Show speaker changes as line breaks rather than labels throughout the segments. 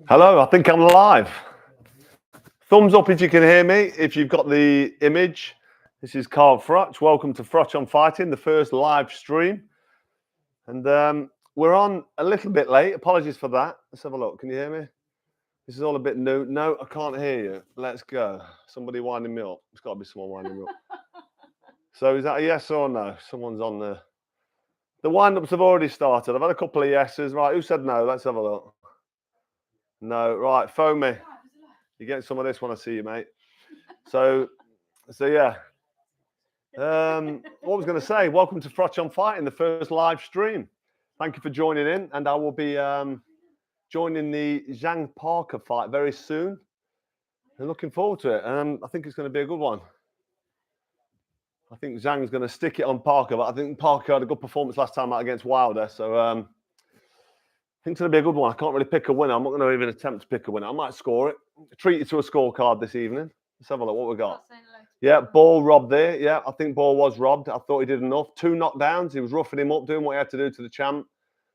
Hello, I think I'm live. Thumbs up if you can hear me, if you've got the image. This is Carl Froch. Welcome to Froch on Fighting, the first live stream. And we're on a little bit late. Apologies for that. Let's have a look. Can you hear me? This is all a bit new. No, I can't hear you. Let's go. Somebody winding me up. It's got to be someone winding me up. So is that a yes or no? Someone's on the... The wind-ups have already started. I've had a couple of yeses. Right, who said no? Let's have a look. No, right, phone me. You get some of this when I see you, mate. So yeah. What was going to say? Welcome to Froch on Fighting, the first live stream. Thank you for joining in, and I will be joining the Zang Parker fight very soon. I'm looking forward to it. I think it's going to be a good one. I think Zang's going to stick it on Parker, but I think Parker had a good performance last time out against Wilder, so I think it's going to be a good one. I can't really pick a winner. I'm not going to even attempt to pick a winner. I might score it. Treat you to a scorecard this evening. Let's have a look what we got. Yeah, Ball robbed there. Yeah, I think Ball was robbed. I thought he did enough. 2 knockdowns. He was roughing him up, doing what he had to do to the champ.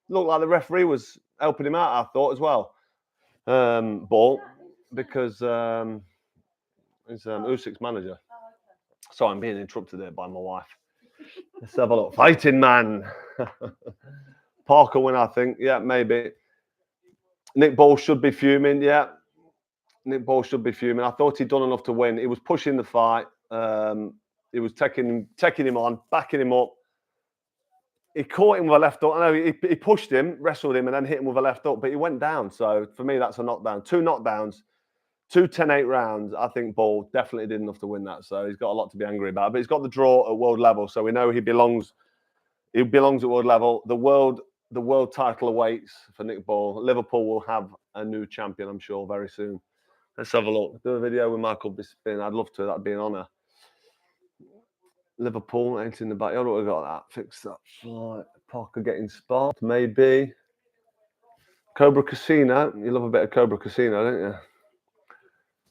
Looked like the referee was helping him out, I thought, as well. Ball, because he's Usyk's manager. Sorry, I'm being interrupted there by my wife. Let's have a look. Fighting man. Parker win, I think. Yeah, maybe. Nick Ball should be fuming. Yeah. Nick Ball should be fuming. I thought he'd done enough to win. He was pushing the fight. He was taking him on, backing him up. He caught him with a left hook. I know he pushed him, wrestled him, and then hit him with a left hook, but he went down. So for me, that's a knockdown. 2 knockdowns, 2 10-8 rounds. I think Ball definitely did enough to win that. So he's got a lot to be angry about. But he's got the draw at world level, so we know he belongs. He belongs at world level. The world title awaits for Nick Ball. Liverpool will have a new champion, I'm sure, very soon. Let's have a look. Do a video with Michael Bisping. I'd love to. That'd be an honour. Liverpool ain't in the backyard. What we got that? Fix that. Right. Parker getting spot. Maybe. Cobra Casino. You love a bit of Cobra Casino, don't you?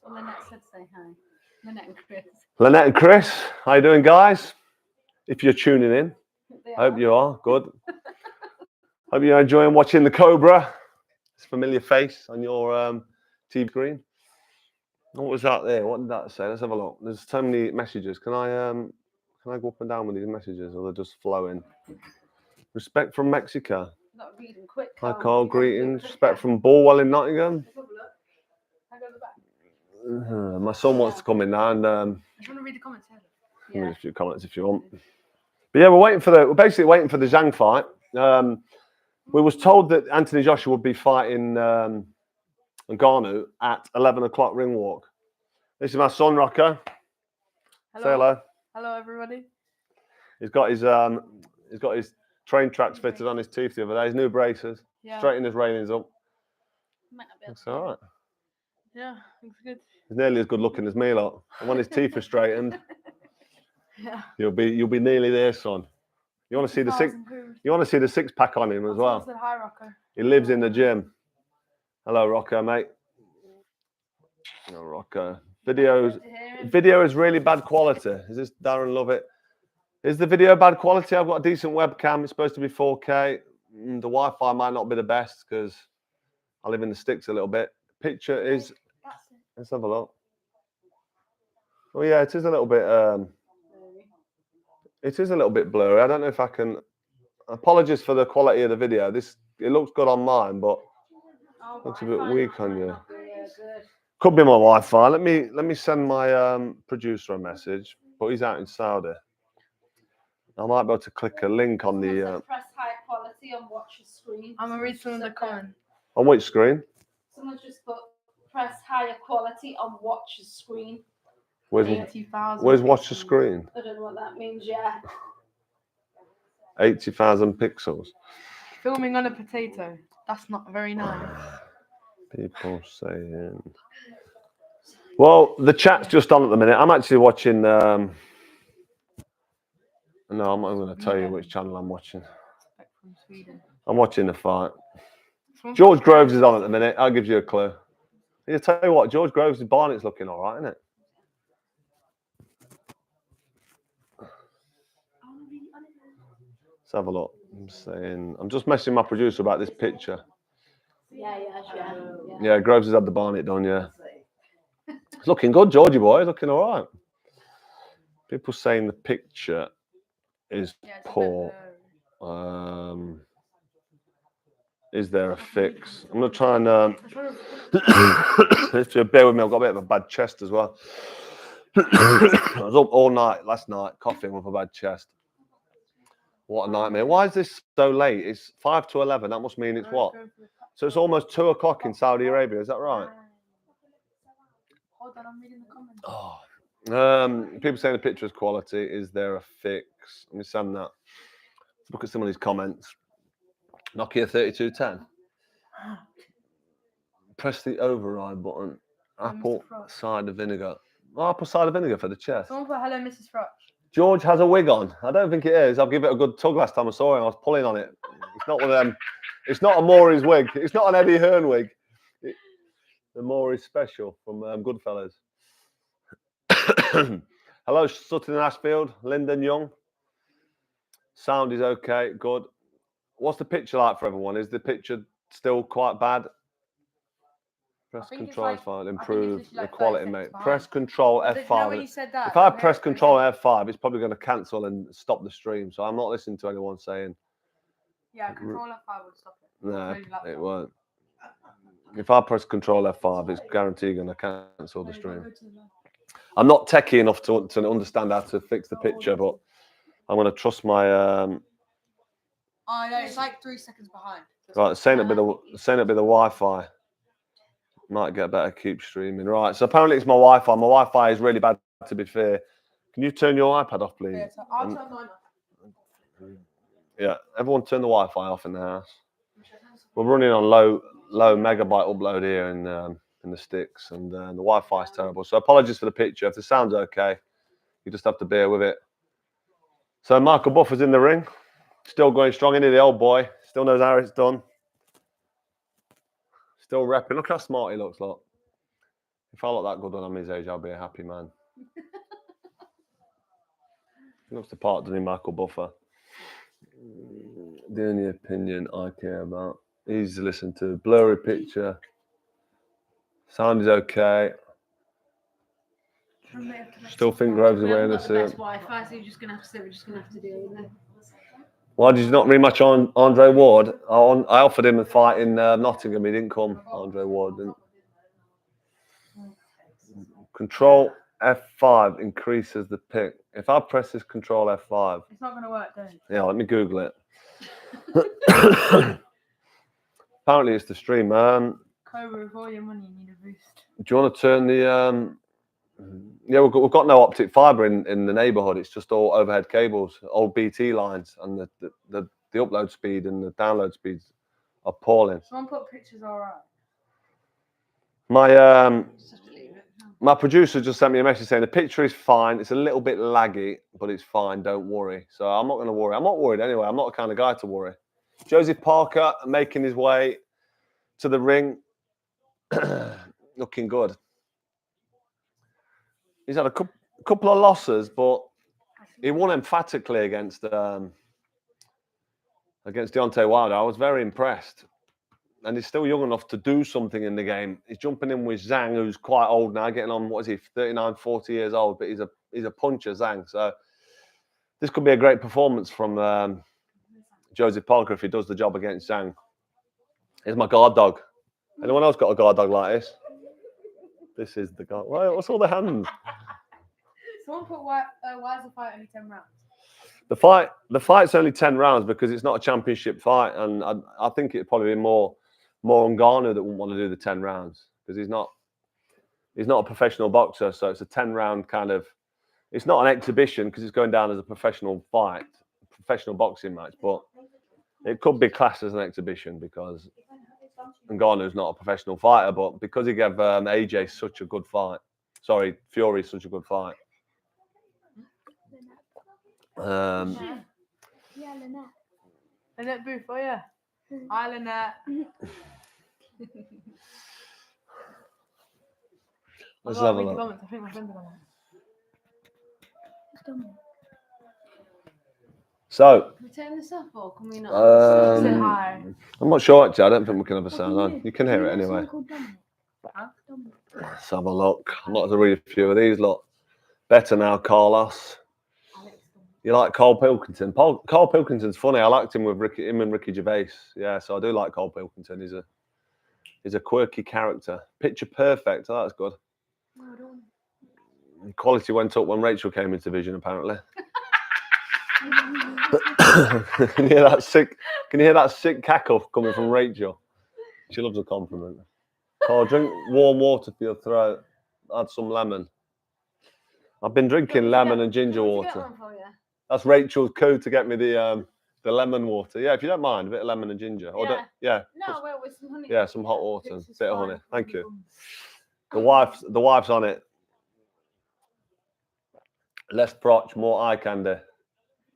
Well, Lynette said say hi. Lynette and Chris.
Lynette and Chris. How you doing, guys? If you're tuning in. I hope you are. Good. Hope you're enjoying watching the Cobra. It's a familiar face on your TV screen. What was that there? What did that say? Let's have a look. There's so many messages. Can I go up and down with these messages, or they're just flowing? Respect from Mexico.
Not reading quick.
Hi, Carl. Greetings. Respect from Bulwell in Nottingham. My son wants to come in now, and
I want to read the comments.
a few comments if you want. But yeah, we're basically waiting for the Zhang fight. We was told that Anthony Joshua would be fighting Ngannou at 11 o'clock ring walk. This is my son, Rocco.
Hello.
Say hello.
Hello, everybody.
He's got his train tracks fitted on his teeth the other day. His new braces.
Yeah.
Straighten his railings up.
Might not be able
That's
to.
all right.
Yeah, looks good.
He's nearly as good looking as me, lot. And when his teeth are straightened,
Yeah.
you'll be nearly there, son. You want to see the six? You want to see the 6-pack on him as well?
Said hi, Rocco.
He lives in the gym. Hello, Rocco, mate. Hello, Rocco. Video is really bad quality. Is this Darren Lovett? Is the video bad quality? I've got a decent webcam. It's supposed to be 4K. The Wi-Fi might not be the best because I live in the sticks a little bit. Picture is. Let's have a look. Oh yeah, it is a little bit. It is a little bit blurry. I don't know if I can. Apologies for the quality of the video. It looks good on mine, but looks a bit weak on you. Could be my Wi-Fi. Let me send my producer a message, but he's out in Saudi. I might be able to click a link on the.
Press high quality on watch screen. I'm gonna read some of the comments.
On which screen?
Someone's just put press higher quality on watch screen.
Where's watch the screen?
I don't know what that means. Yeah.
80,000 pixels.
Filming on a potato. That's not very nice.
People saying. Well, the chat's just on at the minute. I'm actually watching. No, I'm not going to tell you which channel I'm watching.
From Sweden.
I'm watching the fight. George Groves is on at the minute. I'll give you a clue. I'll tell you what, George Groves' Barnett's looking all right, isn't it? Let's have a look. I'm just messaging my producer about this picture.
Yeah.
Yeah, Groves has had the barnet done, yeah. It's looking good, Georgie boy. Looking all right. People saying the picture is poor. Is there a fix? I'm going to try and... if you bear with me, I've got a bit of a bad chest as well. I was up all night last night, coughing with a bad chest. What a nightmare. Why is this so late? It's 5 to 11. That must mean it's what? So it's almost 2 o'clock in Saudi Arabia. Is that right?
Hold on, I'm reading the comments.
Oh. People saying the picture is quality. Is there a fix? Let me send that. Let's look at some of these comments. Nokia 3210. Press the override button. Apple cider vinegar. Oh, apple cider vinegar for the chest.
Someone put hello, Mrs. Froch.
George has a wig on. I don't think it is. I'll give it a good tug last time I saw him. I was pulling on it. It's not one of them. It's not a Maury's wig. It's not an Eddie Hearn wig. The Maury's special from Goodfellas. Hello, Sutton and Ashfield. Lyndon Young. Sound is okay. Good. What's the picture like for everyone? Is the picture still quite bad? Press control F5, improve the quality, mate. Press control F5. If I press control F5, it's probably going to cancel and stop the stream. So I'm not listening to anyone saying.
Yeah, control F5 would stop it.
No, it won't. If I press control F5, it's guaranteed going to cancel the stream. I'm not techie enough to understand how to fix the picture, but I'm going to trust my.
Oh no, it's like 3 seconds behind.
Right, saying it'd be the Wi-Fi. Might get better. Keep streaming. Right, so apparently it's my Wi-Fi. My Wi-Fi is really bad, to be fair. Can you turn your iPad off, please?
Yeah, so I'll turn mine off.
Yeah, everyone turn the Wi-Fi off in the house. We're running on low megabyte upload here in the sticks, and the Wi-Fi is terrible. So apologies for the picture. If the sound's okay, you just have to bear with it. So Michael Buffer's in the ring, still going strong into the old boy. Still knows how it's done. Still repping. Look how smart he looks, look. If I look that good when I'm his age, I'll be a happy man. He looks the part, doesn't he, Michael Buffer? The only opinion I care about. Easy to listen to. Blurry picture. Sound is okay. Still think Groves away in the suit.
Wi-Fi, so we're just gonna have to deal with it.
Why did you not rematch on Andre Ward? I offered him a fight in Nottingham. He didn't come. Andre Ward didn't. Control F5 increases the pick. If I press this Control F5,
it's not going to work, don't it?
Yeah, let me Google it. Apparently, it's the stream.
Cobra, with all your money, you need a boost.
Do you want to turn the? Yeah, we've got no optic fibre in the neighbourhood. It's just all overhead cables, old BT lines, and the upload speed and the download speeds are appalling.
Someone put pictures all right.
My producer just sent me a message saying the picture is fine. It's a little bit laggy, but it's fine. Don't worry. So I'm not going to worry. I'm not worried anyway. I'm not the kind of guy to worry. Joseph Parker making his way to the ring, looking good. He's had a couple of losses, but he won emphatically against Deontay Wilder. I was very impressed. And he's still young enough to do something in the game. He's jumping in with Zang, who's quite old now, getting on, what is he, 39, 40 years old, but he's a puncher, Zang. So this could be a great performance from Joseph Parker if he does the job against Zang. Here's my guard dog. Anyone else got a guard dog like this? This is the guard. What's all the hands?
Someone put why is the fight only 10 rounds?
The fight's only 10 rounds because it's not a championship fight, and I think it'd probably be more Ngannou that wouldn't want to do the 10 rounds because he's not a professional boxer, so it's a 10-round kind of. It's not an exhibition because it's going down as a professional fight, professional boxing match, but it could be classed as an exhibition because Ngannou's not a professional fighter, but because he gave AJ such a good fight, Fury such a good fight.
Yeah, Lynette.
Lynette Booth, oh yeah. Hi, Lynette.
Let's have a look.
I think my friends are on it.
So,
Can we turn this off or can we not?
Say
um,
hi.
I'm not sure actually. I don't think we can have a sound on. You can hear it anyway. Let's have a look. I'm not to read a few of these. Look, better now, Carlos. You like Cole Pilkington? Cole Pilkington's funny. I liked him with him and Ricky Gervais. Yeah, so I do like Cole Pilkington. He's a quirky character. Picture perfect. Oh, that's good. Quality went up when Rachel came into Vision, apparently. Can you hear that sick? Can you hear that sick cackle coming from Rachel? She loves a compliment. Carl, drink warm water for your throat. Add some lemon. I've been drinking lemon and ginger water. That's Rachel's code to get me the lemon water. Yeah, if you don't mind, a bit of lemon and ginger. Or yeah.
No, well, with some honey.
Yeah, some hot water, a bit of honey. Thank you. The wife's on it. Less Froch, more eye candy.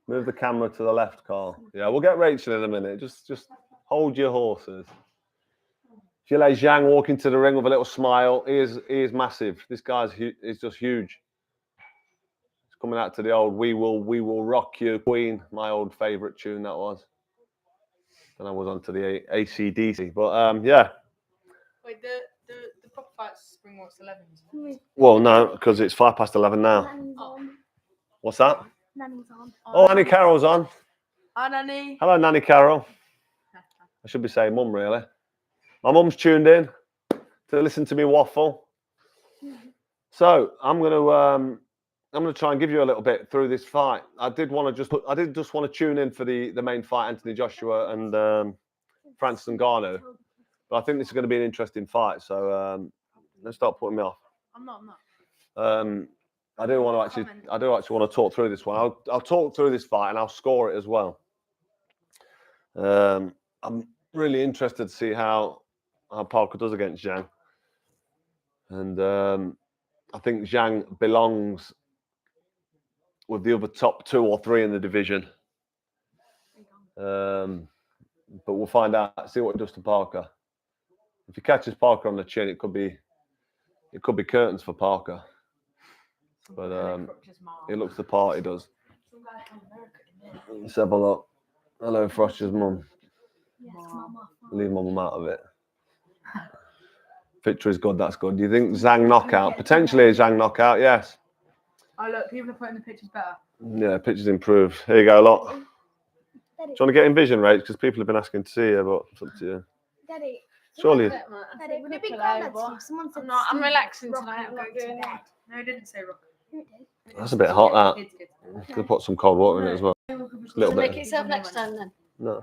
Move the camera to the left, Carl. Yeah, we'll get Rachel in a minute. Just hold your horses. Gilles Zhang walking to the ring with a little smile. He is massive. This guy's is just huge. He's coming out to the old "We Will Rock You" Queen, my old favourite tune that was. And I was onto the AC/DC, but yeah.
Wait, the proper fight's spring walks 11. Isn't it?
Well, no, because it's 11:05 now.
Oh.
What's that?
Nanny's on.
Oh, Annie Carroll's on.
Hi, Nanny.
Hello, Nanny Carroll. I should be saying mum, really. My mum's tuned in to listen to me waffle. So I'm gonna try and give you a little bit through this fight. I did just want to tune in for the main fight, Anthony Joshua and Francis Ngannou. But I think this is going to be an interesting fight. So let's start putting me off.
I'm not.
I do actually want to talk through this one. I'll talk through this fight and I'll score it as well. I'm really interested to see how Parker does against Zhang. And I think Zhang belongs with the other top 2 or 3 in the division. But we'll find out, see what it does to Parker. If he catches Parker on the chin, it could be curtains for Parker. But he looks the part, he does. Let's have a look. Hello, Froch's mum.
Yes, Mama.
Leave mum out of it. Picture is good, that's good. Do you think Zang knockout? Potentially a Zang knockout, yes.
Oh, look, people are putting the pictures better.
Yeah, pictures improved. Here you go, look. Do you want to get in vision, Rach? Because people have been asking to see you, but it's up to you.
Daddy.
Surely.
Daddy, would it be quiet to someone said
I'm relaxing
rock
tonight. I'm
and
not
go to
doing
bed?
No, it didn't say rock.
Who did?
That's a bit hot, that.
Kids.
Could put some cold water in it as well. A little
Make
bit.
it yourself next time then.
No.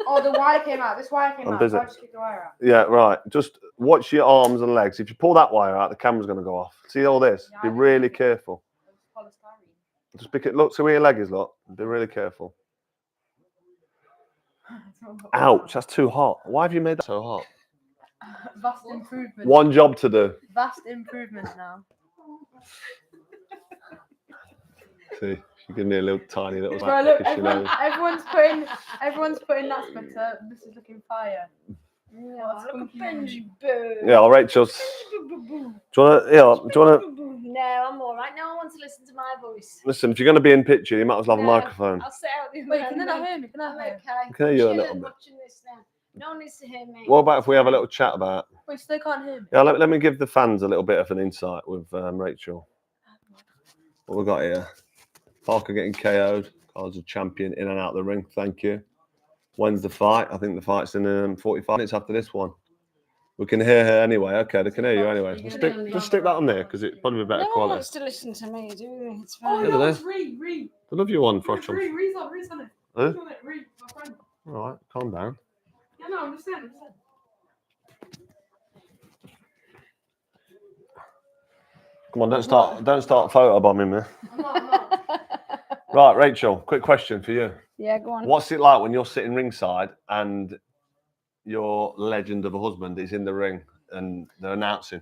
Oh, the wire came out. This wire came
I'm
out.
busy.
So I just kicked the wire out.
Yeah, right. Just watch your arms and legs. If you pull that wire out, the camera's going to go off. See all this? Be really careful. Just pick it. Look, see where your leg is, look. Be really careful. Ouch, that's too hot. Why have you made that so hot?
Vast improvement.
One job to do.
Vast improvement now.
See, she gave me a little tiny little
Bro, look,
because she knows.
everyone's putting that splitter. This is looking fire.
Yeah, look at Benji Boo.
Yeah, Rachel's. Do you want to?
No, I'm all right. No one wants to listen to my voice.
Listen, if you're going to be in picture, you might as well have a
No,
microphone.
I'll sit out the other
Wait,
end.
can they not hear me? Can I
I'm
hear?
okay.
I can hear you a
Chilling,
little bit.
watching this now. No one needs to hear me.
What about if we have a little chat about?
Wait, so they can't hear me?
Yeah, let me give the fans a little bit of an insight with Rachel. What we got here? Parker getting KO'd. Carl's a champion in and out of the ring. Thank you. When's the fight? I think the fight's in 45 minutes after this one. We can hear her anyway. Okay, they can hear you anyway. Just stick that on there because it's probably better
no one
quality.
wants to listen to me, do they? It's
Oh,
fine.
Yeah,
no,
they
it's Ree.
I love you on
No,
Froch.
Ree's on it.
Huh?
Ree's on it. Ree, my friend.
All right, calm down.
Yeah, no, I'm just saying.
Come on, don't start photo bombing me.
I'm not.
Right, Rachel, quick question for you.
Yeah, go on.
What's it like when you're sitting ringside and your legend of a husband is in the ring and they're announcing?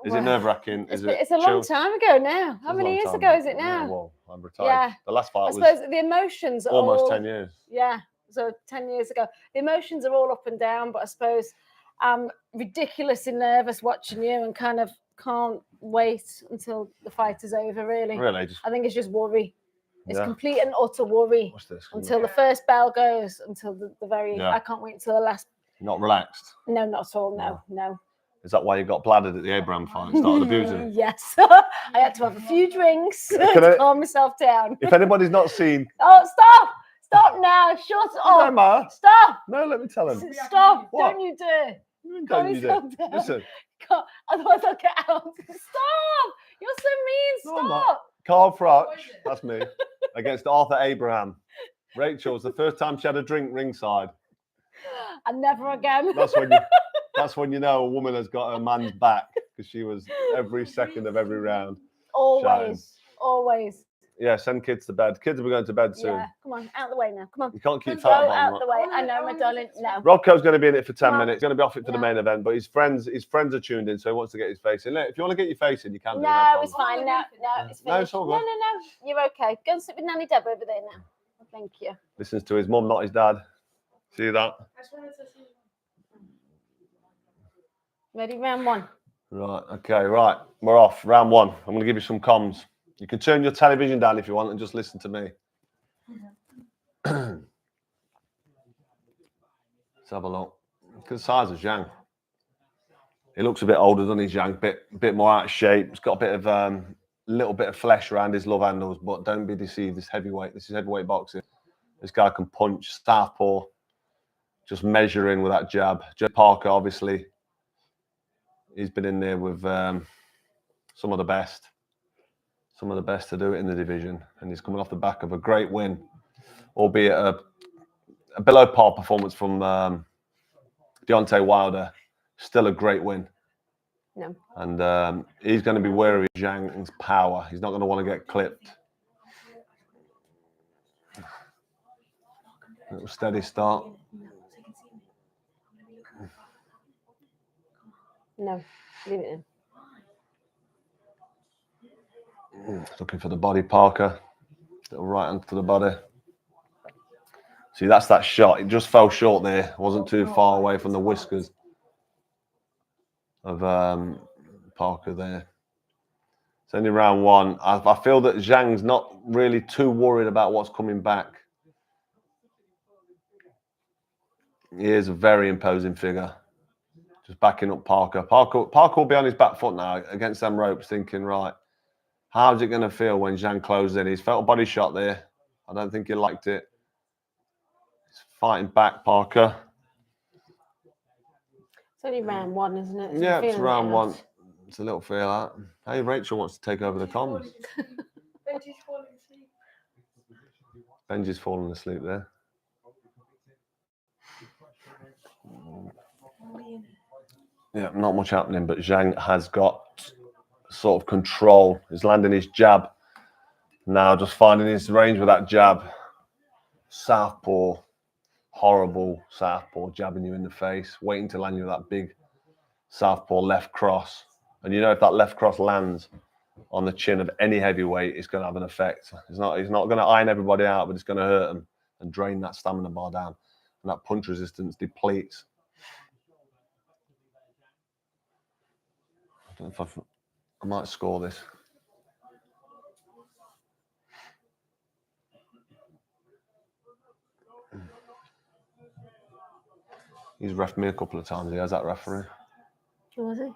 Is it nerve-wracking?
It's a long time ago now. How many years ago is it
Yeah,
now?
well, I'm retired.
Yeah.
The last fight
I
was
suppose the emotions are
almost
all,
10 years.
Yeah, so 10 years ago. The emotions are all up and down, but I suppose I'm ridiculously nervous watching you and kind of can't wait until the fight is over, really.
Really? Just,
I think it's just worry. It's
Yeah.
complete and utter worry
What's this?
until the first bell goes, until the very.
Yeah.
I can't wait until the last.
Not relaxed.
No, not at all. No.
Is that why you got bladdered at the Abraham fight and started abusing?
Yes. I had to have a few drinks to calm myself down.
If anybody's not seen,
Oh, stop! Stop now! Shut
no,
up!
Ma.
Stop!
No, let me tell him.
Stop!
What?
Don't you dare!
Don't you do? Listen,
Otherwise I'll get out. Stop! You're so mean.
No, I'm not.
Stop!
Carl Froch, that's me, against Arthur Abraham. Rachel's the first time she had a drink ringside.
And never again.
That's when you know a woman has got her man's back, because she was every second of every round.
Always. Always.
Yeah, send kids to bed. Kids will be going to bed soon.
Yeah. Come on, out the way now. Come on.
You can't keep
Go
fat
out the way. I know, my darling. No.
Rocco's going to be in it for 10
Come on.
minutes. He's going to be off it for the
No.
main event, but his friends are tuned in, so he wants to get his face in. Look, if you want to get your face in, you can do.
No, it's fine. No, it's finished.
No, it's all good.
No. You're okay. Go and sit with Nanny Deb over there now. Thank you.
Listens to his mum, not his dad. See that?
Ready, round one.
Right, okay, right. We're off. Round one. I'm going to give you some comms. You can turn your television down if you want and just listen to me. Let's have a look. Look at the size of Zhang. He looks a bit older than his Zhang, bit more out of shape. He's got a bit of little bit of flesh around his love handles, but don't be deceived. This heavyweight. This is heavyweight boxing. This guy can punch, southpaw, just measuring with that jab. Joe Parker, obviously, he's been in there with some of the best to do it in the division, and he's coming off the back of a great win, albeit a below par performance from Deontay Wilder. Still a great win.
No.
And he's going to be wary of Zhang's power. He's not going to want to get clipped. Little steady start.
No. Leave it in.
Looking for the body, Parker. Little right hand to the body. See, that's that shot. It just fell short there. Wasn't too far away from the whiskers of Parker there. It's only round one. I feel that Zhang's not really too worried about what's coming back. He is a very imposing figure. Just backing up Parker. Parker will be on his back foot now against them ropes, thinking, right, how's it going to feel when Zhang closes in? He's felt a body shot there. I don't think he liked it. He's fighting back, Parker.
It's only round one, isn't it?
Yeah, it's round one. It's a little feel out. Hey, Rachel wants to take over the comms.
Benji's falling asleep.
Benji's falling asleep there. Yeah, not much happening, but Zhang has got sort of control. He's landing his jab. Now just finding his range with that jab. Southpaw, horrible southpaw, jabbing you in the face, waiting to land you with that big southpaw left cross. And you know if that left cross lands on the chin of any heavyweight, it's going to have an effect. He's not going to iron everybody out, but it's going to hurt them and drain that stamina bar down. And that punch resistance depletes. I don't know if I might score this. He's reffed me a couple of times. He has that referee.
Who was it?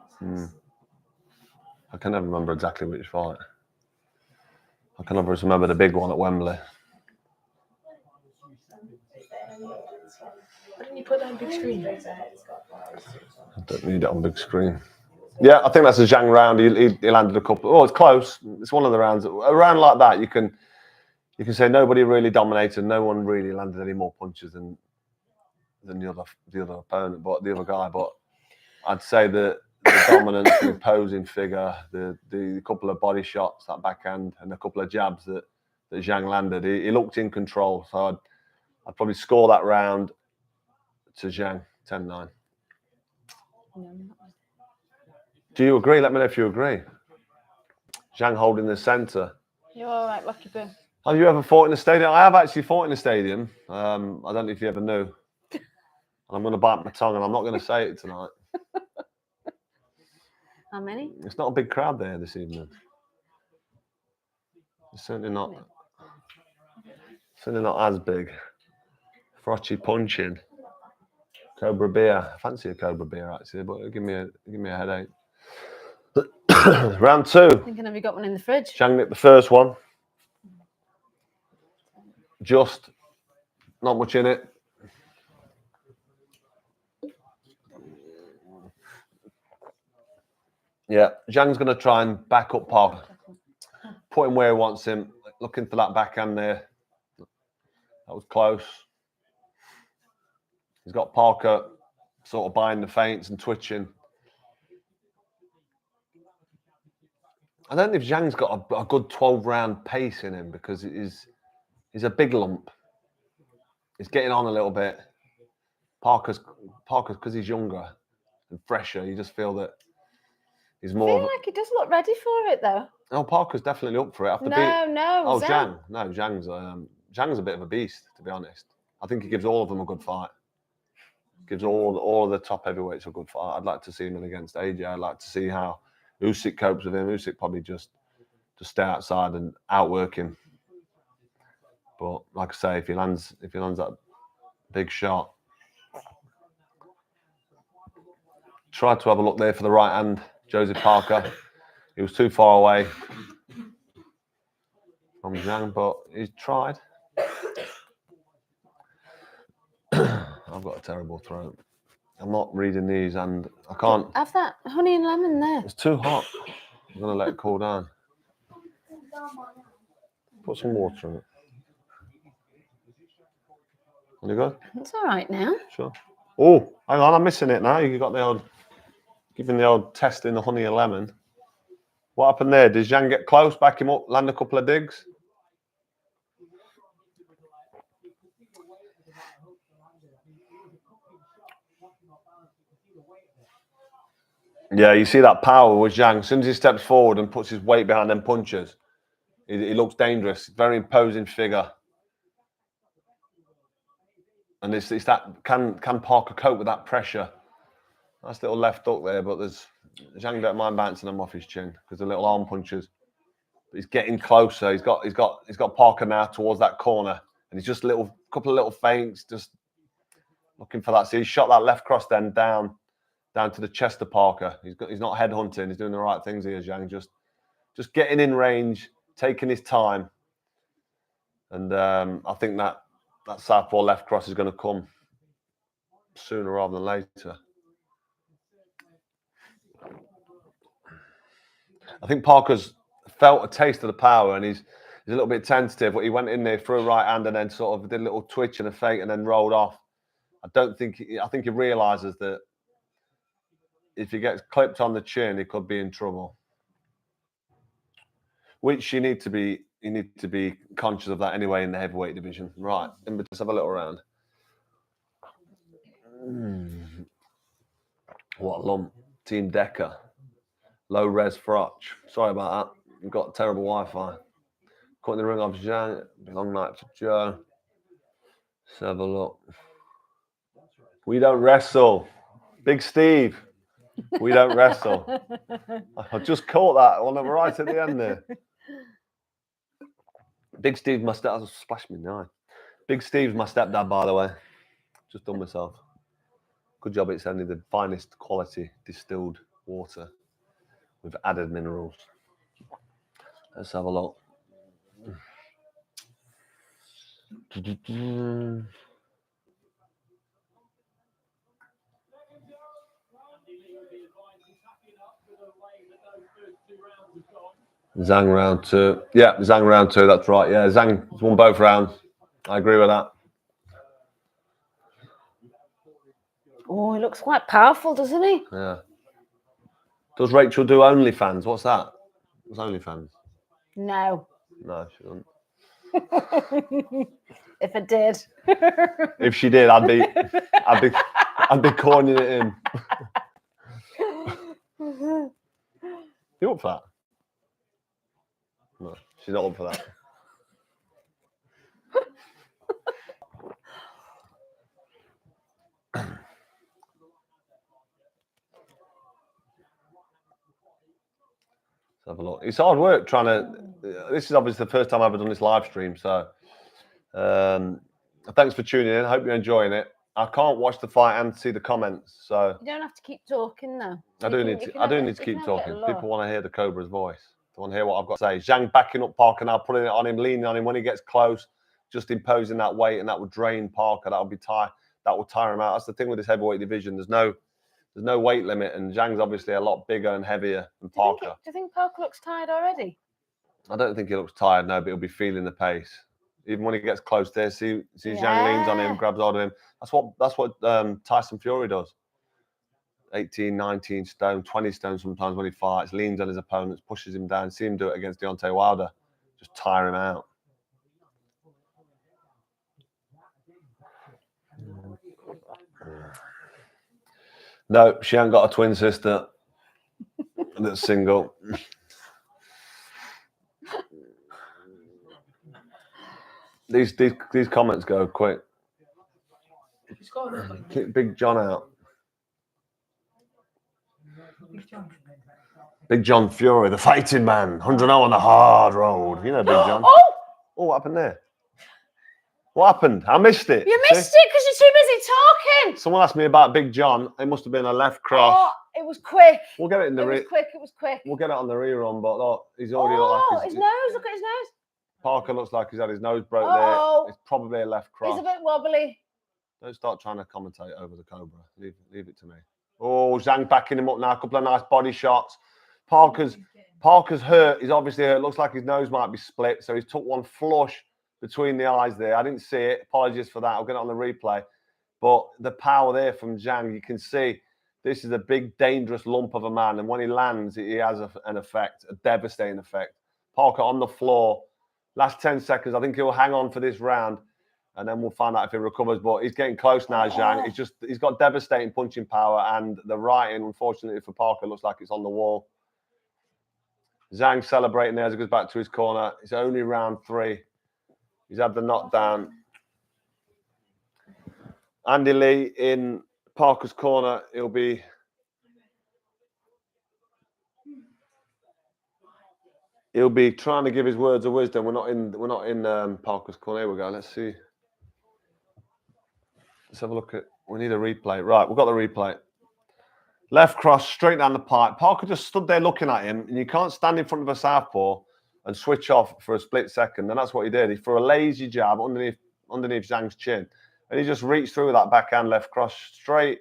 I can never remember exactly which fight. I can never remember the big one at Wembley.
Why didn't you put that on big screen?
I don't need it on big screen. Yeah, I think that's a Zhang round. He landed a couple. Oh, it's close. It's one of the rounds. A round like that, you can say nobody really dominated. No one really landed any more punches than the other opponent, but the other guy. But I'd say that the dominant, the imposing figure, the couple of body shots, that backhand, and a couple of jabs that Zhang landed. He looked in control. So I'd probably score that round to Zhang, 10-9. Do you agree? Let me know if you agree. Zhang holding the centre.
You're all right, Lucky Boo.
Have you ever fought in a stadium? I have actually fought in a stadium. I don't know if you ever knew. And I'm going to bite my tongue and I'm not going to say it tonight.
How many?
It's not a big crowd there this evening. It's certainly not. Certainly not as big. Frothy punching. Cobra beer. I fancy a Cobra beer actually, but it'll give me a headache. Round 2.
Thinking, have you got one in the fridge?
Zhang nicked the first one. Just not much in it. Yeah, Zhang's going to try and back up Parker. Put him where he wants him. Looking for that backhand there. That was close. He's got Parker sort of buying the feints and twitching. I don't know if Zhang's got a good 12-round pace in him because he's a big lump. He's getting on a little bit. Parker's because he's younger and fresher. You just feel that he's
I
more.
feel like he does look ready for it though.
Oh, Parker's definitely up for it. After
No,
Oh,
Zang.
Zhang. No, Zhang's a bit of a beast, to be honest. I think he gives all of them a good fight. Gives all of the top heavyweights a good fight. I'd like to see him against AJ. I'd like to see how Usyk copes with him. Usyk probably just stay outside and outwork him. But like I say, if he lands that big shot, tried to have a look there for the right hand, Joseph Parker. He was too far away from Zhang, but he's tried. I've got a terrible throat. I'm not reading these and I can't.
Have that honey and lemon there.
It's too hot. I'm going to let it cool down. Put some water in it. You good?
It's all right now.
Sure. Oh, hang on, I'm missing it now. You got giving the old test in the honey and lemon. What happened there? Did Zhang get close, back him up, land a couple of digs? Yeah, you see that power with Zhang. As soon as he steps forward and puts his weight behind them punches, he looks dangerous. Very imposing figure. And it's that can Parker cope with that pressure? Nice little left hook there, but Zhang don't mind bouncing them off his chin because the little arm punches. But he's getting closer. He's got Parker now towards that corner, and he's just couple of little feints, just looking for that. So he shot that left cross then down to the chest of Parker. He's not headhunting. He's doing the right things here, Zhang. Just getting in range, taking his time, and I think that southpaw left cross is going to come sooner rather than later. I think Parker's felt a taste of the power and he's a little bit tentative, but he went in there, threw a right hand and then sort of did a little twitch and a feint and then rolled off. I think he realizes that if he gets clipped on the chin, he could be in trouble. Which you need to be conscious of that anyway in the heavyweight division. Right, let's have a little round. What lump. Team Decker. Low res Froch. Sorry about that. You've got terrible Wi-Fi. Cutting the ring off Zhang. Long night for Joe. Let's have a look. We don't wrestle. Big Steve. We don't wrestle. I just caught that one right at the end there. Big Steve, my stepdad, splashed me in the eye. Big Steve's my stepdad, by the way. Just done myself. Good job, it's only the finest quality distilled water with added minerals. Let's have a look. Zhang round 2. Yeah, Zhang round 2, that's right. Yeah, Zhang's won both rounds. I agree with that.
Oh, he looks quite powerful, doesn't he?
Yeah. Does Rachel do OnlyFans? What's that? What's OnlyFans?
No.
No, she doesn't.
If I did.
If she did, I'd be cornering it in. You up for that? No, she's not up for that. Let's have a look. It's hard work trying to. This is obviously the first time I've ever done this live stream, so Thanks for tuning in. I hope you're enjoying it. I can't watch the fight and see the comments, so
You don't have to keep talking though.
I do need to keep talking. People want to hear the Cobra's voice. They want to hear what I've got to say. Zhang backing up Parker now, putting it on him, leaning on him when he gets close, just imposing that weight, and that would drain Parker. That will tire him out. That's the thing with this heavyweight division. There's no weight limit, and Zhang's obviously a lot bigger and heavier than Parker.
Do you think Parker looks tired already?
I don't think he looks tired, no, but he'll be feeling the pace. Even when he gets close there, see Zhang leans on him, grabs hold of him. That's what Tyson Fury does. 18, 19 stone, 20 stone sometimes when he fights, leans on his opponents, pushes him down. See him do it against Deontay Wilder. Just tire him out. No, she ain't got a twin sister that's single. These comments go quick. Kick Big John out. Big John Fury, the fighting man, 100 on the hard road. You know Big John.
Oh,
what happened there? What happened? I missed it.
You missed it because you're too busy talking.
Someone asked me about Big John. It must have been a left cross.
Oh, it was quick.
We'll get it in the
It was quick.
We'll get it on the rerun, but look, he's already looked like
his nose. Look at his nose.
Parker looks like he's had his nose broke there. It's probably a left cross.
He's a bit wobbly.
Don't start trying to commentate over the Cobra. Leave it to me. Oh, Zhang backing him up now. A couple of nice body shots. Parker's hurt. He's obviously hurt. Looks like his nose might be split. So he's took one flush between the eyes there. I didn't see it. Apologies for that. I'll get it on the replay. But the power there from Zhang, you can see this is a big, dangerous lump of a man. And when he lands, he has an effect, a devastating effect. Parker on the floor. Last 10 seconds. I think he'll hang on for this round. And then we'll find out if he recovers. But he's getting close now, Zhang. He's got devastating punching power. And the writing, unfortunately for Parker, looks like it's on the wall. Zhang celebrating there as he goes back to his corner. It's only round 3. He's had the knockdown. Andy Lee in Parker's corner. He'll be trying to give his words of wisdom. We're not in Parker's corner. Here we go. Let's see. Let's have a look at. We need a replay. Right, we've got the replay. Left cross straight down the pipe. Parker just stood there looking at him, and you can't stand in front of a southpaw and switch off for a split second. And that's what he did. He threw a lazy jab underneath Zhang's chin, and he just reached through that backhand left cross straight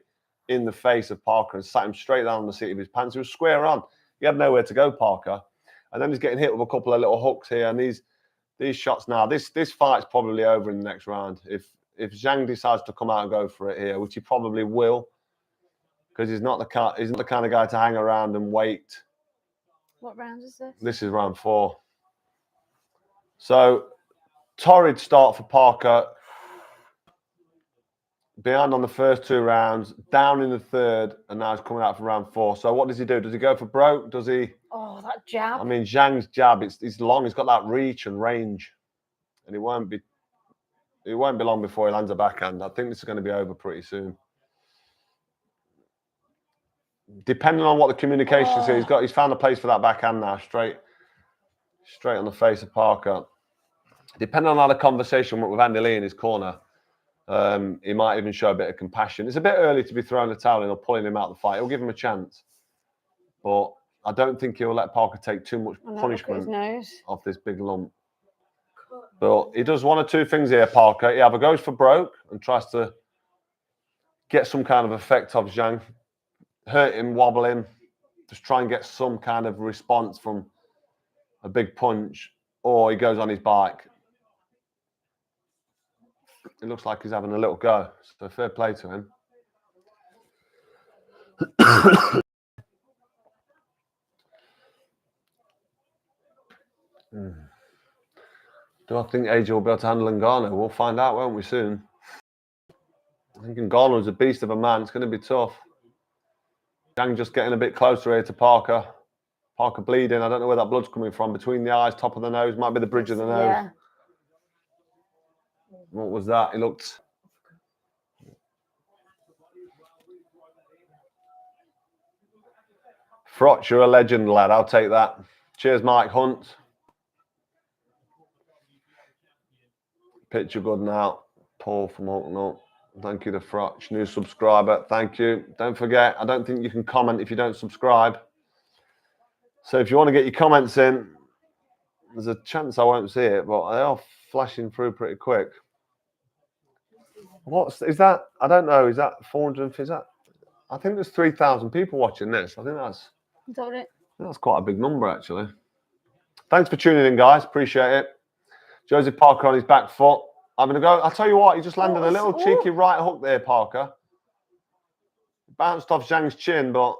in the face of Parker and sat him straight down the seat of his pants. He was square on. He had nowhere to go, Parker. And then he's getting hit with a couple of little hooks here, and these shots now. This fight's probably over in the next round. If Zhang decides to come out and go for it here, which he probably will, because he's not the kind of guy to hang around and wait.
What round is this?
This is round 4. So torrid start for Parker. Behind on the first 2 rounds, down in the 3rd, and now he's coming out for round 4. So what does he do? Does he go for broke? Does he?
Oh, that jab.
I mean, Zhang's jab, it's long. He's got that reach and range, and it won't be long before he lands a backhand. I think this is going to be over pretty soon. Depending on what the communication is, he's found a place for that backhand now, straight on the face of Parker. Depending on how the conversation went with Andy Lee in his corner, he might even show a bit of compassion. It's a bit early to be throwing the towel in or pulling him out of the fight. He'll give him a chance, but I don't think he'll let Parker take too much punishment off this big lump. But he does one or two things here, Parker. He either goes for broke and tries to get some kind of effect off Zhang, hurt him, wobble him, just try and get some kind of response from a big punch, or he goes on his bike. It looks like he's having a little go, so fair play to him. Do I think AJ will be able to handle Ngannou? We'll find out, won't we, soon? I think Ngannou is a beast of a man. It's going to be tough. Zhang just getting a bit closer here to Parker. Parker bleeding. I don't know where that blood's coming from. Between the eyes, top of the nose. Might be the bridge of the nose.
Yeah.
What was that? He looked... Froch, you're a legend, lad. I'll take that. Cheers, Mike Hunt. Picture good now. Paul from Hucknall. Thank you to Froch, new subscriber. Thank you. Don't forget, I don't think you can comment if you don't subscribe. So if you want to get your comments in, there's a chance I won't see it, but they are flashing through pretty quick. Is that? I don't know. Is that 450? Is that? I think there's 3,000 people watching this. I think that's quite a big number, actually. Thanks for tuning in, guys. Appreciate it. Joseph Parker on his back foot. Having a go. I'll tell you what, he just landed a little cheeky right hook there, Parker. Bounced off Zhang's chin, but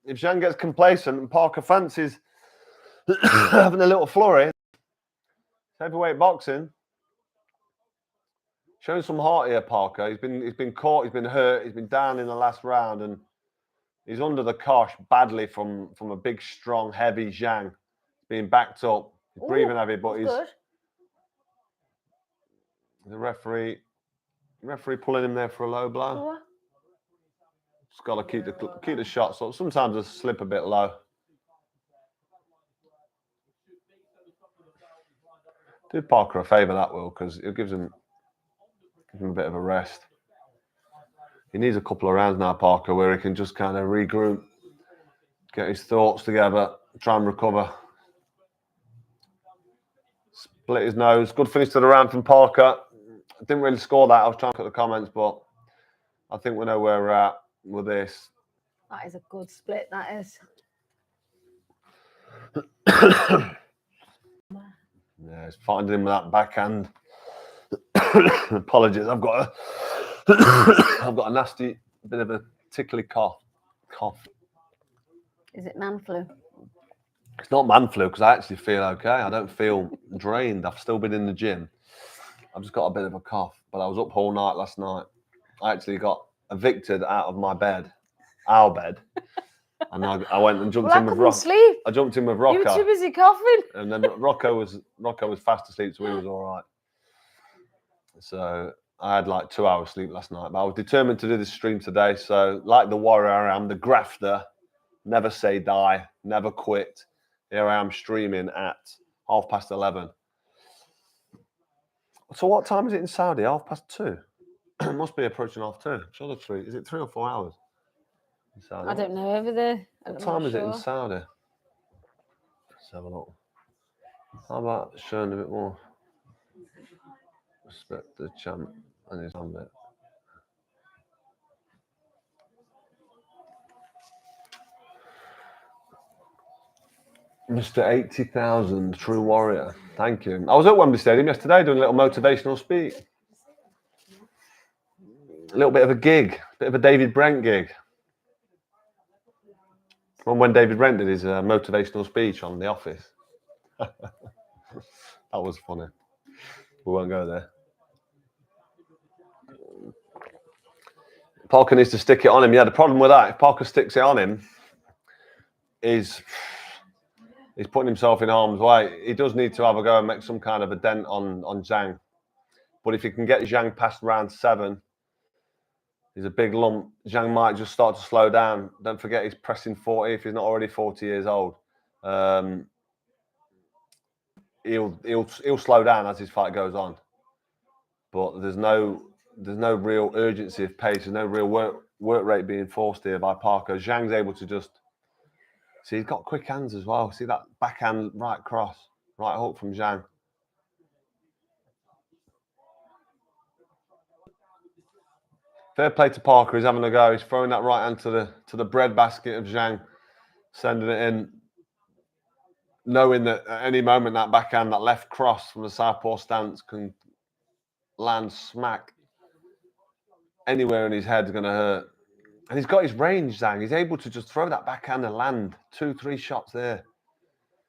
if Zhang gets complacent and Parker fancies having a little flurry, heavyweight boxing. Showing some heart here, Parker. He's been caught, he's been hurt, he's been down in the last round, and he's under the cosh badly from a big, strong, heavy Zhang. Being backed up. He's breathing heavy, but he's
good.
The referee pulling him there for a low blow. Just got to keep the shots up. Sometimes they slip a bit low. Do Parker a favour, that will, because it gives him a bit of a rest. He needs a couple of rounds now, Parker, where he can just kind of regroup, get his thoughts together, try and recover. Split his nose. Good finish to the round from Parker. Didn't really score that. I was trying to put the comments, but I think we know where we're at with this.
That is a good split, that is.
Yeah, he's finding him with that backhand. Apologies, I've got a nasty bit of a tickly cough.
Is it man flu?
It's not man flu because I actually feel okay. I don't feel drained. I've still been in the gym. I've just got a bit of a cough, but I was up all night last night. I actually got evicted out of my bed, our bed, and I went and jumped in with Rocco. I jumped in with Rocco.
You were too busy coughing.
And then Rocco was fast asleep, so he was all right. So I had like 2 hours sleep last night, but I was determined to do this stream today. So like the warrior I am, the grafter, never say die, never quit. Here I am streaming at 11:30. So what time is it in Saudi? 2:30. It must be approaching 2:30. Sure, 3. Is it 3 or 4 hours in Saudi?
I don't know over there.
What time is it in Saudi? Let's have a look. How about showing a bit more respect to the champ and his hand? Mr. 80,000, true warrior. Thank you. I was at Wembley Stadium yesterday doing a little motivational speech. A little bit of a gig, a bit of a David Brent gig. When David Brent did his motivational speech on The Office. That was funny. We won't go there. Parker needs to stick it on him. Yeah, the problem with that, if Parker sticks it on him, is he's putting himself in harm's way. He does need to have a go and make some kind of a dent on Zhang. But if he can get Zhang past round 7, he's a big lump. Zhang might just start to slow down. Don't forget he's pressing 40 if he's not already 40 years old. He'll slow down as his fight goes on. But there's no real urgency of pace. There's no real work rate being forced here by Parker. Zhang's able to just see, he's got quick hands as well. See that backhand right cross, right hook from Zhang. Fair play to Parker. He's having a go. He's throwing that right hand to the breadbasket of Zhang, sending it in, knowing that at any moment that backhand, that left cross from the southpaw stance can land smack anywhere in his head is going to hurt. And he's got his range, Zhang. He's able to just throw that backhand and land 2-3 shots there.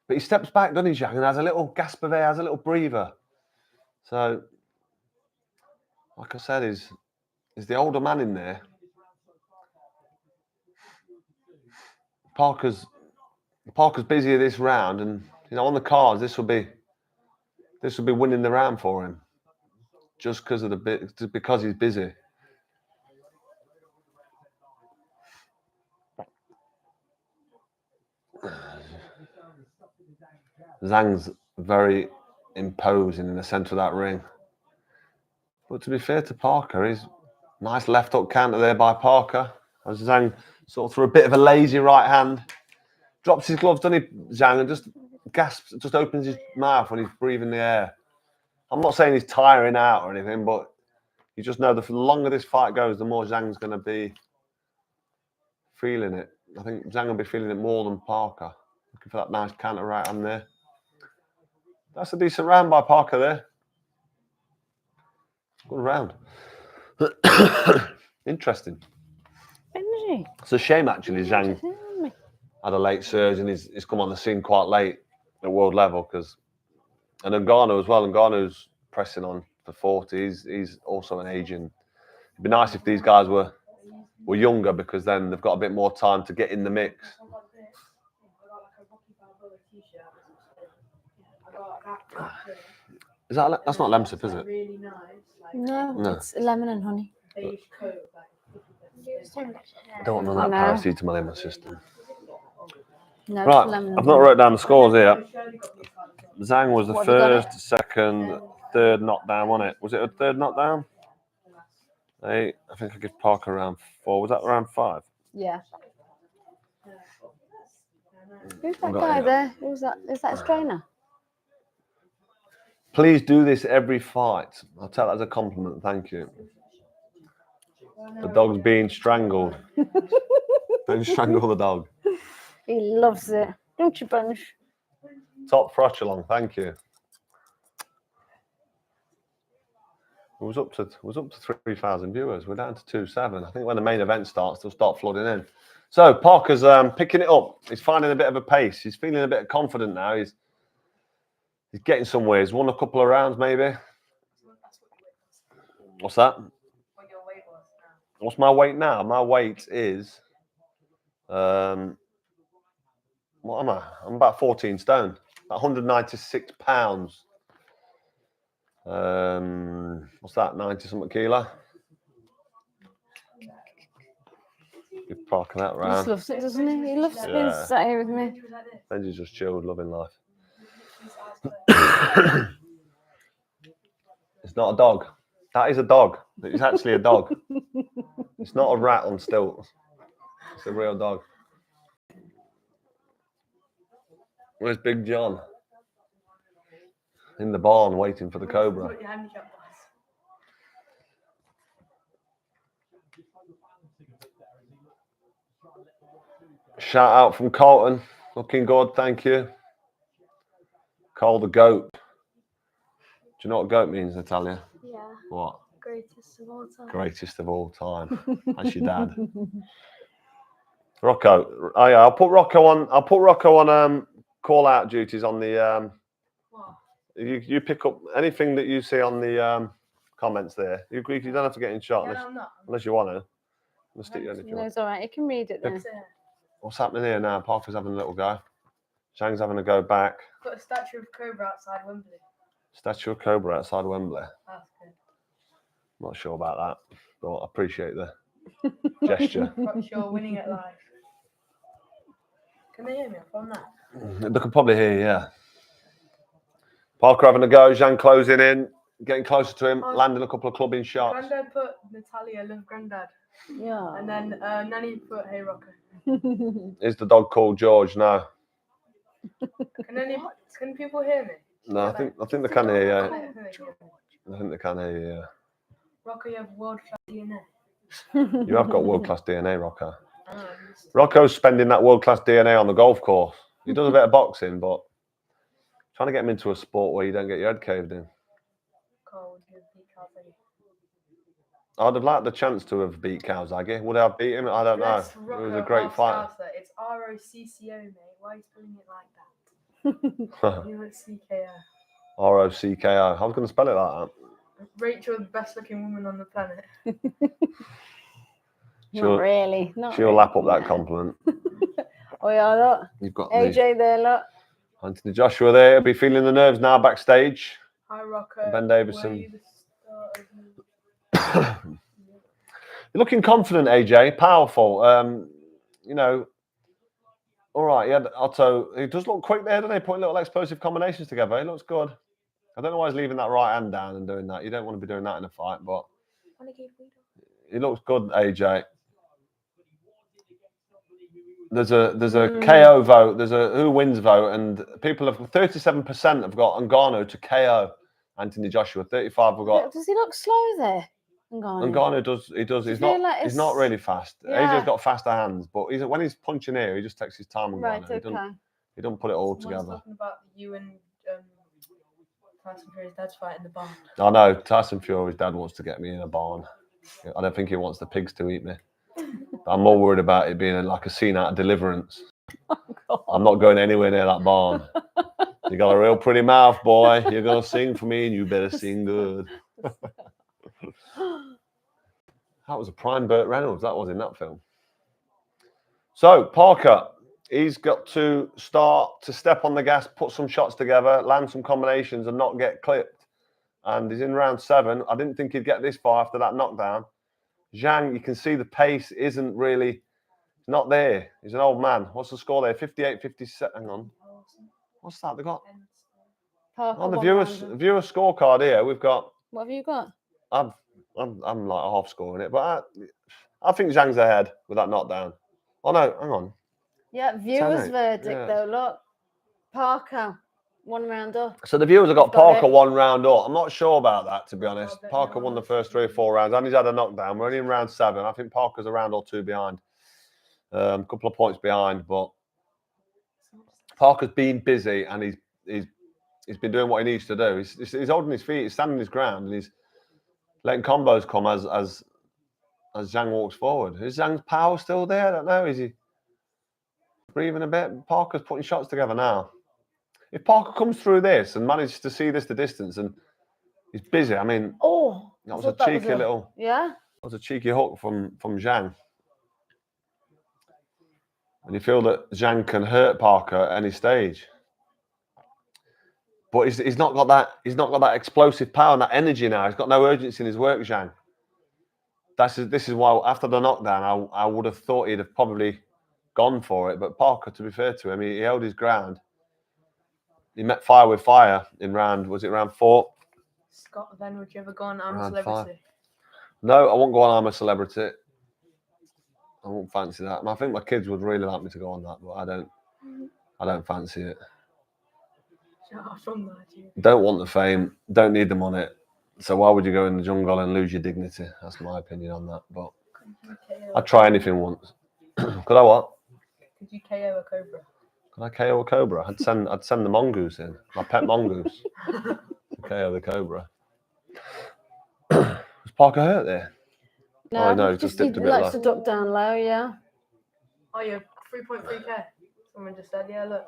But he steps back, doesn't he, Zhang, and has a little gasp of air, has a little breather. So, like I said, is the older man in there. Parker's busier this round, and on the cards, this will be winning the round for him, just because he's busy. Zhang's very imposing in the centre of that ring. But to be fair to Parker, he's nice left hook counter there by Parker. As Zhang sort of threw a bit of a lazy right hand, drops his gloves, doesn't he, Zhang, and just gasps, just opens his mouth when he's breathing the air. I'm not saying he's tiring out or anything, but you just know the longer this fight goes, the more Zhang's going to be feeling it. I think Zhang will be feeling it more than Parker. Looking for that nice counter right hand there. That's a decent round by Parker there. Good round. Interesting.
Benji.
It's a shame actually Zhang had a late surge and he's come on the scene quite late at world level and Ngannou as well. Ngannou's pressing on for 40. He's also an aging. It'd be nice if these guys were younger because then they've got a bit more time to get in the mix. Is that that's not lemsip, is it?
No, it's lemon and honey.
I don't want none of that paracetamol in my system.
No,
Right,
it's lemon and
I've not
honey.
wrote down the scores here. Zhang was the
What have you got
first, second, third knockdown, wasn't it? Was it a third knockdown? I think I give Parker round 4. Was that round 5?
Yeah. Who's that
I've got
guy
it.
there? Who's that? Is that his trainer?
Please do this every fight. I'll take that as a compliment. Thank you. The dog's being strangled. Don't strangle the dog.
He loves it. Don't you, Bunch?
Top Froch along. Thank you. It was up to 3,000 viewers. We're down to 2,700. I think when the main event starts, they'll start flooding in. So Parker's picking it up. He's finding a bit of a pace. He's feeling a bit confident now. He's getting somewhere. He's won a couple of rounds, maybe. What's that?
What your weight was now.
What's my weight now? My weight is, what am I? I'm about 14 stone, about 196 pounds. What's that? 90 something kilo. Give Parker that
He just
round.
loves it, doesn't he? He loves being
Yeah.
sat here with me.
Benji's just chilled, loving life. It's not a dog. That is a dog. It's actually a dog. It's not a rat on stilts. It's a real dog. Where's Big John? In the barn waiting for the Cobra.
What your handicap was.
Shout out from Colton. Looking good, thank you. Call the goat. Do you know what goat means, Natalia?
Yeah,
What?
greatest of all time.
Greatest of all time. That's your dad. Rocco. Oh yeah, I'll put Rocco on call out duties on the
What?
you pick up anything that you see on the comments there. You don't have to get in shot
Yeah,
unless,
I'm not.
unless you want to. I'll stick you in if you
No,
want.
it's all right. You can read it then.
It's,
What's happening here now? Parker's having a little go. Zhang's having a go back.
got a statue of Cobra outside Wembley.
Statue of Cobra outside Wembley.
That's good.
Not sure about that, but I appreciate the gesture.
Froch, you're winning at life. Can they hear me from that?
They could probably hear you, yeah. Parker having a go, Zhang closing in, getting closer to him, landing a couple of clubbing shots.
Granddad put Natalia, love Granddad.
Yeah.
And then Nanny put Hey Rocker.
Is the dog called George? No.
Can people hear me?
No, I think they can hear you.
I think they can hear me.
I think they can hear you, yeah.
Rocker, you have world class DNA.
You have got world-class DNA, Rocco.
Oh,
Rocco's spending that world-class DNA on the golf course. He does a bit of boxing, but trying to get him into a sport where you don't get your head caved in.
Carl would give beat Calvary.
I'd have liked the chance to have beat Kawasaki. Would I have beat him? I don't know.
Bless
It was
Rocco
a great
our
fight.
Scouser. It's ROCCO, mate. Why are you spelling it like that? You went CKO.
ROCKO. I was going to spell it like that.
Rachel, the best looking woman on the planet.
She'll-
Not really. Not
She'll
really.
lap up that compliment.
Oh yeah, look.
You've got
AJ there, look.
Anthony Joshua there. He'll be feeling the nerves now backstage.
Hi, Rocco.
Ben Davison.
Were you the start of the-
You're looking confident, AJ. Powerful. You know, all right. Yeah, Otto. He does look quick there, doesn't he? Putting little explosive combinations together. He looks good. I don't know why he's leaving that right hand down and doing that. You don't want to be doing that in a fight, but he looks good, AJ. There's a KO vote. There's a who wins vote, and people have 37% have got Ngannou to KO Anthony Joshua. 35 have got.
Does he look slow there?
Ngannou does. He does. He's
feel
not.
like
He's not
it's-
really fast.
Yeah.
AJ's got faster hands, but when he's punching here, he just takes his time and
Right,
Ngannou.
okay.
He doesn't put it all
Someone's
together.
talking about you and Tyson Fury's dad's fight in the barn.
I know Tyson Fury's dad wants to get me in a barn. I don't think he wants the pigs to eat me. But I'm more worried about it being like a scene out of Deliverance. I'm not going anywhere near that barn. You got a real pretty mouth, boy. You're gonna sing for me, and you better sing good. That was a prime Burt Reynolds. That was in that film. So Parker, he's got to start to step on the gas, put some shots together, land some combinations, and not get clipped. And he's in round 7. I didn't think he'd get this far after that knockdown. Zhang, you can see the pace isn't really not there. He's an old man. What's the score there? 58, 57. Hang on. What's that? They got
Parker
on the
won
viewer scorecard here. We've got.
What have you got?
I'm like a half scoring it, but I think Zhang's ahead with that knockdown. Oh no, hang on.
Yeah, viewers'
10-8.
verdict
Yeah.
though. Look, Parker, 1 round up.
So the viewers have got
You've got
Parker
it.
1 round up. I'm not sure about that, to be honest.
I bet
Parker
you
won the
are.
first 3 or 4 rounds, and he's had a knockdown. We're only in round 7. I think Parker's a round or 2 behind. A couple of points behind, but Parker's been busy and he's been doing what he needs to do. He's holding his feet, he's standing his ground, and he's letting combos come as Zhang walks forward. Is Zhang's power still there? I don't know. Is he breathing a bit? Parker's putting shots together now. If Parker comes through this and manages to see this the distance and he's busy, I mean,
Oh,
that
I
was a
thought that
cheeky little.
Yeah.
That was a cheeky hook from Zhang. And you feel that Zhang can hurt Parker at any stage. But he's not got that explosive power and that energy now. He's got no urgency in his work, Zhang. This is why after the knockdown, I would have thought he'd have probably gone for it. But Parker, to be fair to him, he held his ground. He met fire with fire in round 4?
Scott, then would you ever go on I'm a
Round
Celebrity?
5. No, I won't go on I'm a Celebrity. I won't fancy that. I think my kids would really like me to go on that, but I don't fancy it.
Shut up from that, you.
Don't want the fame, don't need them on it. So why would you go in the jungle and lose your dignity? That's my opinion on that. But I'd try anything once. Could I what?
Could you KO a Cobra?
Could I KO a Cobra? I'd send the mongoose in. My pet mongoose. KO the Cobra. Was Parker hurt there?
No,
Oh, no,
he
just dipped a
he
bit
likes
low.
to duck down low, yeah.
Oh, you're 3.3k. Someone just said, yeah, look.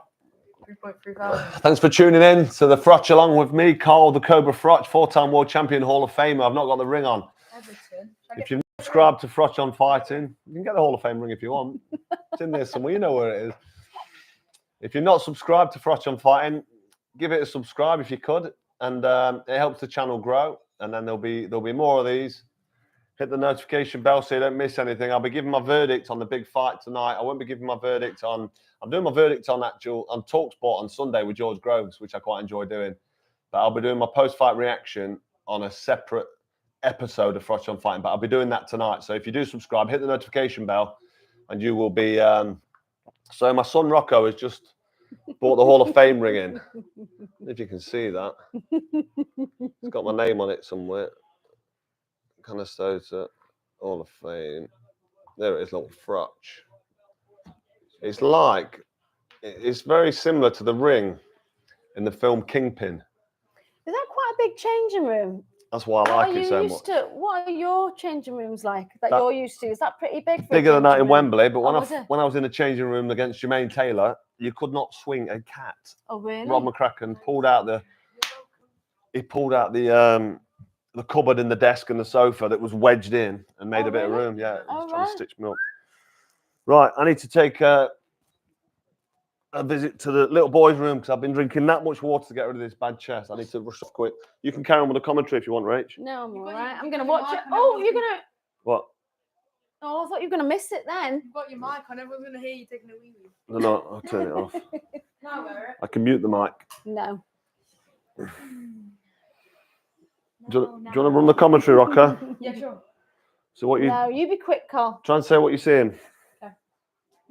3.3 thousand.
Thanks for tuning in to the Froch along with me, Carl the Cobra Froch, 4-time world champion, Hall of Famer. I've not got the ring on.
Everton.
If you've not subscribed to Froch on Fighting, you can get the Hall of Fame ring if you want. It's in there somewhere. You know where it is. If you're not subscribed to Froch on Fighting, give it a subscribe if you could, and it helps the channel grow. And then there'll be more of these. Hit the notification bell so you don't miss anything. I'll be giving my verdict on the big fight tonight. I won't be giving my verdict on. I'm doing my verdict on TalkSport on Sunday with George Groves, which I quite enjoy doing. But I'll be doing my post-fight reaction on a separate episode of Froch on Fighting. But I'll be doing that tonight. So if you do subscribe, hit the notification bell, and you will be. So my son Rocco has just bought the Hall of Fame ring in. If you can see that, it's got my name on it somewhere. Kind of Sota, Hall of Fame. There it is, little Froch. It's very similar to the ring in the film Kingpin.
Is that quite a big changing room?
That's why I like it so much.
What are your changing rooms like that you're used to? Is that pretty big? For
Bigger than that in
room?
Wembley, but when
was it?
when I was in the changing room against Jermaine Taylor, you could not swing a cat.
Oh really?
Rob McCracken pulled out the cupboard in the desk and the sofa that was wedged in and made a bit of
really?
room. Yeah,
Oh,
he's trying to
right.
stitch me up. Right, I need to take a visit to the little boy's room because I've been drinking that much water to get rid of this bad chest. I need to rush off quick. You can carry on with the commentary if you want, Rach.
No, I'm
You've
all
got
right.
your-
I'm
you've
gonna
got your
watch it.
mic on,
Oh,
everyone's
you're
gonna-
gonna.
What?
Oh, I thought you were gonna miss it then.
You've got your mic on, everyone's going to hear you taking a wee wee.
No, I'll turn it off.
Now wear it.
I can mute the mic.
No.
Do you want to run the commentary, Rocker?
Yeah, sure.
So what you
No, you be quick, Carl.
try and say what you're seeing?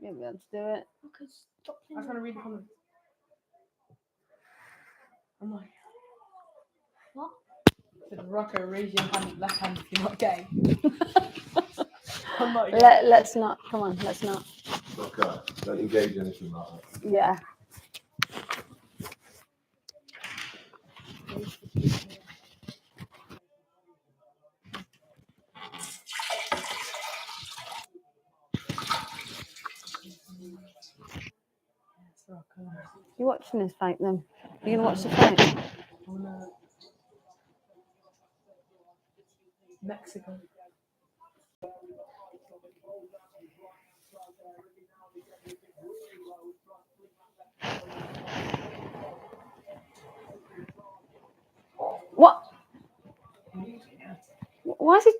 You'll be able to do it.
I'm trying to read the comments. I'm like,
What?
said Rocco, raise your hand, left hand if you're not gay. I'm not gay.
Let's not. Come on, let's not.
Okay. Don't engage in anything like that.
Yeah.
Yes, Rocco.
You watching this fight then? You gonna watch the fight?
Oh no. Mexico.
What? Why is he?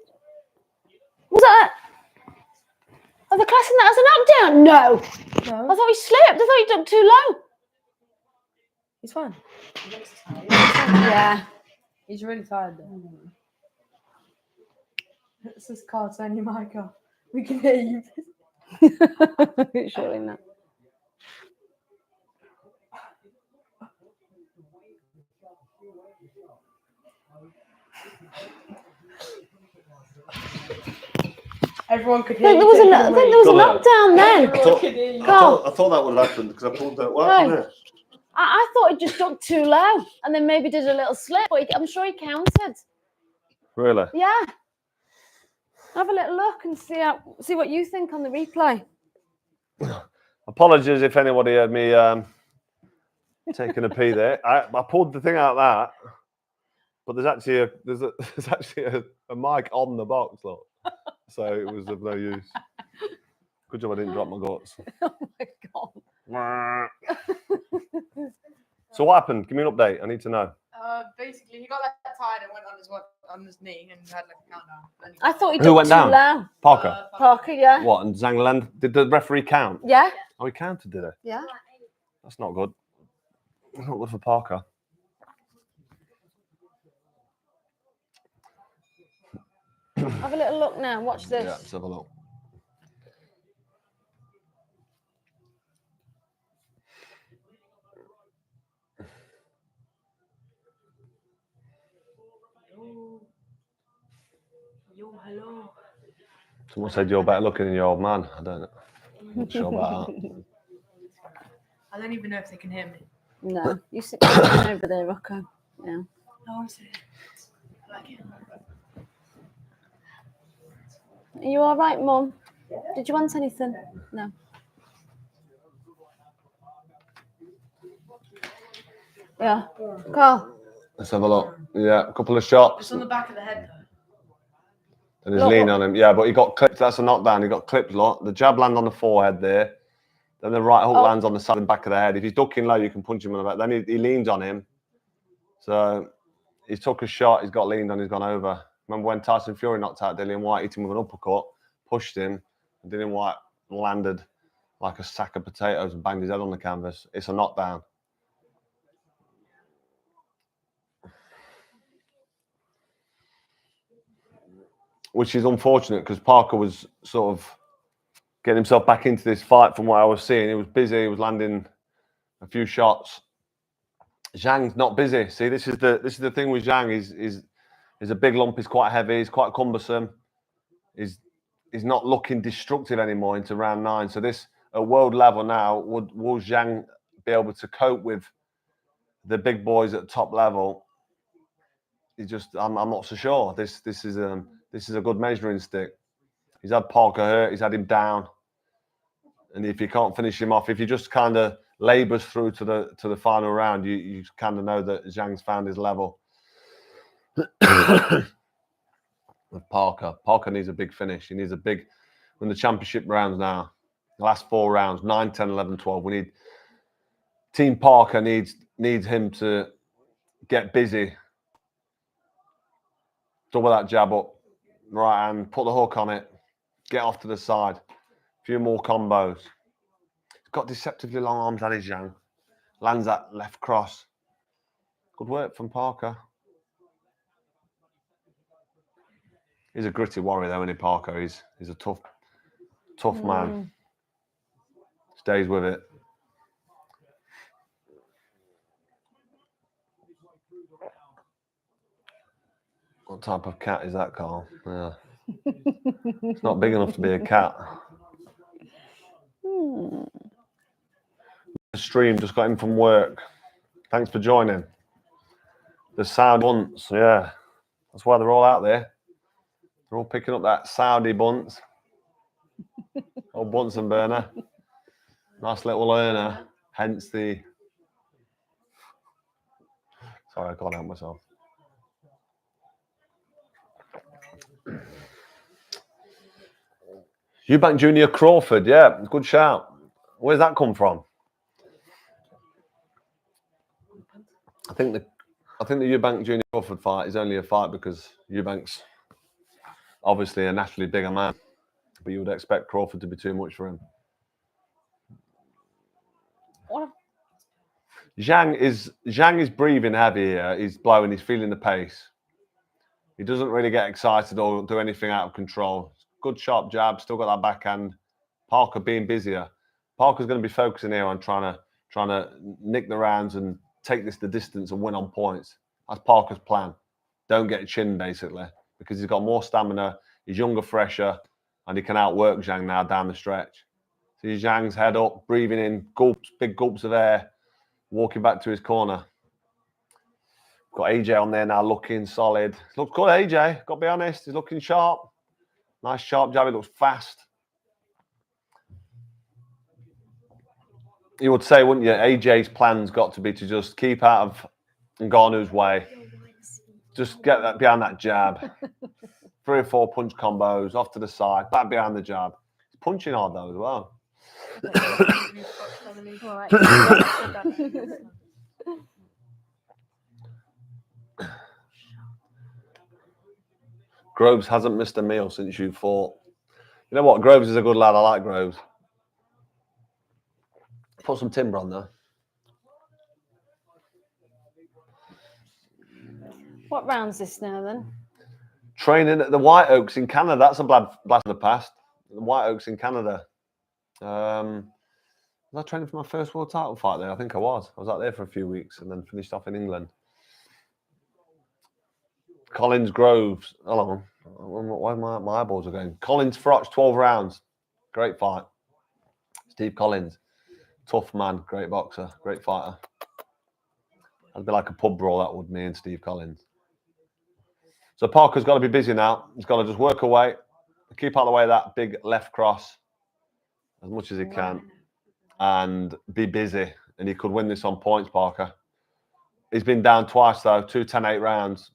Was that? Are they classing that as a knockdown? No. I
No,
thought he slipped. I thought he jumped too low.
he's fine.
Yeah.
He's really tired though. This is Carl, turn your mic off. We can hear you.
Surely not.
Everyone could
I
hear
think
you.
there was
taking
a, I
the
think
lead.
there was a
Got it.
knockdown then.
Everyone could hear you.
Carl.
I thought that would happen because I pulled that. What
Right.
happened there?
I thought he just jumped too low and then maybe did a little slip, but I'm sure he counted.
Really?
Yeah. Have a little look and see what you think on the replay.
Apologies if anybody heard me taking a pee there. I pulled the thing out of that, but there's actually a mic on the box, look. So it was of no use. Good job I didn't drop my guts.
Oh my god.
So what happened? Give me an update. I need to know.
Basically, he got that tired and went on his knee and had like a countdown. Then he
I
got
thought he
Who
jumped
went
too
down?
low.
Parker.
Parker, yeah.
What? And Zang land? Did the referee count?
Yeah.
Oh, he counted, did he?
Yeah.
That's not good. That's not good for Parker.
Have a little look now. Watch this.
Yeah, let's have a look.
Yo, hello.
Someone said you're better looking than your old man. I don't know. I'm not sure about that.
I don't even know if they can hear me.
No. You sit down over there, Rocco. Yeah.
I want to see it. I like it.
Are you all right, Mum? Did you want anything? No. Yeah. Carl.
Let's have a look. Yeah, a couple of shots.
It's on the back of the head though.
And there's
Look,
lean on him. Yeah, but he got clipped. That's a knockdown. He got clipped a lot. The jab lands on the forehead there. Then the right hook
Oh.
lands on the side and back of the head. If he's ducking low, you can punch him in the back. Then he leans on him. So he took a shot. He's got leaned on. He's gone over. Remember when Tyson Fury knocked out Dillian White, hit him with an uppercut, pushed him, and Dillian White landed like a sack of potatoes and banged his head on the canvas. It's a knockdown. Which is unfortunate because Parker was sort of getting himself back into this fight from what I was seeing. He was busy, he was landing a few shots. Zhang's not busy. See, this is the thing with Zhang. He's a big lump, he's quite heavy, he's quite cumbersome. He's not looking destructive anymore into round 9. So this at world level now, will Zhang be able to cope with the big boys at top level? I'm not so sure. This is a good measuring stick. He's had Parker hurt. He's had him down, and if you can't finish him off, if he just kind of labours through to the final round, you kind of know that Zhang's found his level. With Parker needs a big finish. He needs a big. When the championship rounds now, the last 4 rounds, 9, 10, 11, 12. We need Team Parker needs him to get busy. Double that jab up, right hand, put the hook on it, get off to the side. A few more combos. He's got deceptively long arms, that is Zhang. Lands that left cross. Good work from Parker. He's a gritty warrior, though, isn't he, Parker? He's a tough man. Stays with it. What type of cat is that, Carl? Yeah. It's not big enough to be a cat. The stream just got in from work. Thanks for joining. The Saudi bunts, yeah. That's why they're all out there. They're all picking up that Saudi bunts. Old Bunsen burner. Nice little earner. Hence the... Sorry, I can't help myself. Eubank Junior Crawford, yeah, good shout. Where's that come from? I think the Eubank Junior Crawford fight is only a fight because Eubank's obviously a naturally bigger man, but you would expect Crawford to be too much for him.
What?
Zhang is breathing heavy here. He's blowing. He's feeling the pace. He doesn't really get excited or do anything out of control. Good sharp jab. Still got that backhand. Parker being busier. Parker's going to be focusing here on trying to nick the rounds and take this the distance and win on points. That's Parker's plan. Don't get chinned, basically, because he's got more stamina. He's younger, fresher, and he can outwork Zhang now down the stretch. See Zhang's head up, breathing in gulps, big gulps of air, walking back to his corner. Got AJ on there now, looking solid. Looks good, AJ. Got to be honest, he's looking sharp. Nice sharp jab. He looks fast. You would say, wouldn't you? AJ's plan's got to be to just keep out of Ngannou's way. Just get that behind that jab. 3 or 4 punch combos off to the side, back behind the jab. He's punching hard though as well. Groves hasn't missed a meal since you fought. You know what? Groves is a good lad. I like Groves. Put some timber on there.
What round's this now then?
Training at the White Oaks in Canada. That's a blast from the past. The White Oaks in Canada. Was I training for my first world title fight there? I think I was. I was out there for a few weeks and then finished off in England. Collins Groves. Hold on. Why my eyeballs are going? Collins Froch, 12 rounds. Great fight. Steve Collins. Tough man. Great boxer. Great fighter. That'd be like a pub brawl, that would, me and Steve Collins. So Parker's got to be busy now. He's got to just work away. Keep out of the way of that big left cross as much as he can. And be busy. And he could win this on points, Parker. He's been down twice, though. 2 10-8 rounds.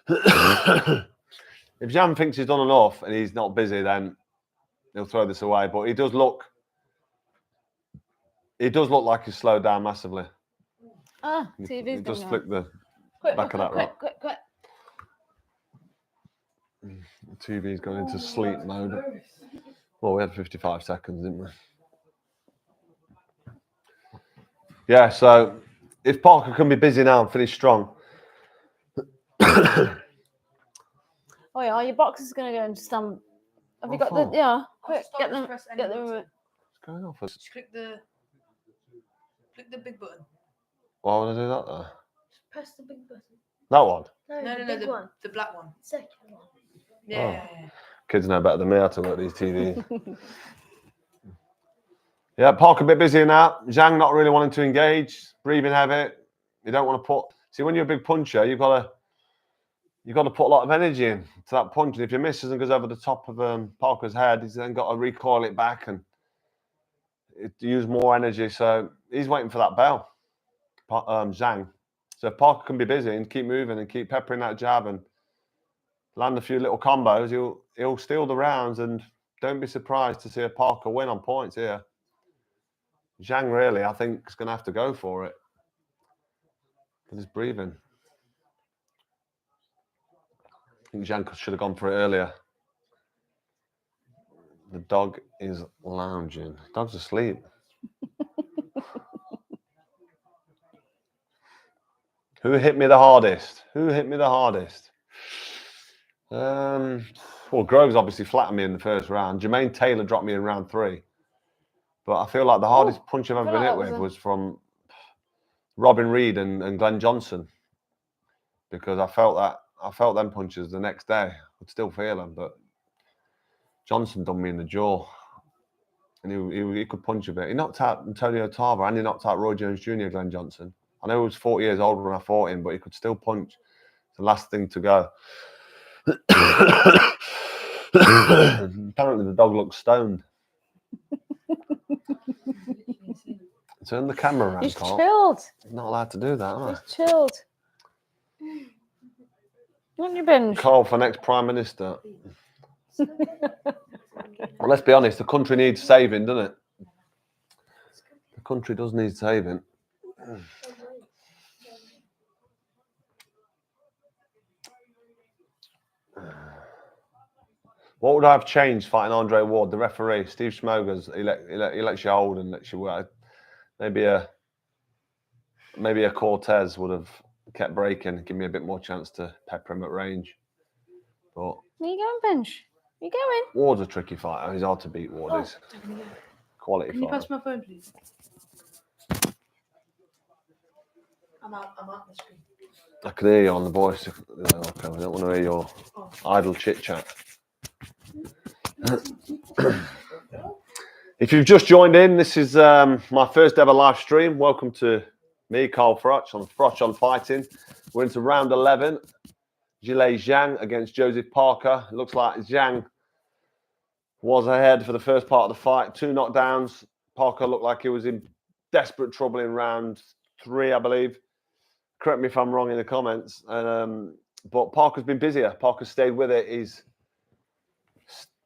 If Jan thinks he's done enough and he's not busy, then he'll throw this away. But he does look like he's slowed down massively.
Ah, TV's going
just
on.
flick the back of that rock.
Quick.
The TV's going into sleep mode. Well, we had 55 seconds, didn't we? Yeah, so if Parker can be busy now and finish strong.
Oh yeah, your boxer's going to go and stand. Have you got the? Yeah, quick, get them remote.
What's going on?
Just click the big button.
Why would I do that though?
Press the big button.
That one?
No,
the big one.
the black one.
Second one.
Yeah.
Kids know better than me how to work these TVs. Yeah, Parker a bit busier now. Zhang not really wanting to engage, breathing heavy. You don't want to put. See, when you're a big puncher, you've got to put a lot of energy into that punch. And if you misses and goes over the top of Parker's head, he's then got to recoil it back and use more energy. So he's waiting for that bell, Zhang. So if Parker can be busy and keep moving and keep peppering that jab and land a few little combos, he'll steal the rounds. And don't be surprised to see a Parker win on points here. Zhang really, I think, is going to have to go for it. But he's breathing. I think Zhang should have gone for it earlier. The dog is lounging. The dog's asleep. Who hit me the hardest? Who hit me the hardest? Well, Groves obviously flattened me in the first round. Jermaine Taylor dropped me in round 3. But I feel like the hardest punch I've ever been hit with was from Robin Reed and Glenn Johnson, because I felt them punches the next day. I could still feel them, but Johnson done me in the jaw, and he could punch a bit. He knocked out Antonio Tarver and he knocked out Roy Jones Jr. Glenn Johnson. I know he was 40 years old when I fought him, but he could still punch. It's the last thing to go. Apparently the dog looks stoned. Turn the camera around,
He's
Carl.
chilled.
You're not allowed to do that, am I?
He's chilled. Wouldn't you binge?
Carl for next Prime Minister. Well, let's be honest, the country needs saving, doesn't it? The country does need saving. What would I have changed fighting Andre Ward? The referee, Steve Schmogers, he lets you hold and lets you work. Maybe a Cortez would have kept breaking, give me a bit more chance to pepper him at range. But
Are you going, Bench? Are you going?
Ward's a tricky fighter. He's hard to beat. Ward is quality
Can you
fighter.
pass my phone, please? I'm out the screen.
I can hear you on the voice. Okay, I don't want to hear your idle chit chat. If you've just joined in, this is my first ever live stream. Welcome to me, Carl Froch, on Froch on Fighting. We're into round 11. Gilles Zhang against Joseph Parker. It looks like Zhang was ahead for the first part of the fight. 2 knockdowns. Parker looked like he was in desperate trouble in round 3, I believe. Correct me if I'm wrong in the comments. But Parker's been busier. Parker stayed with it. He's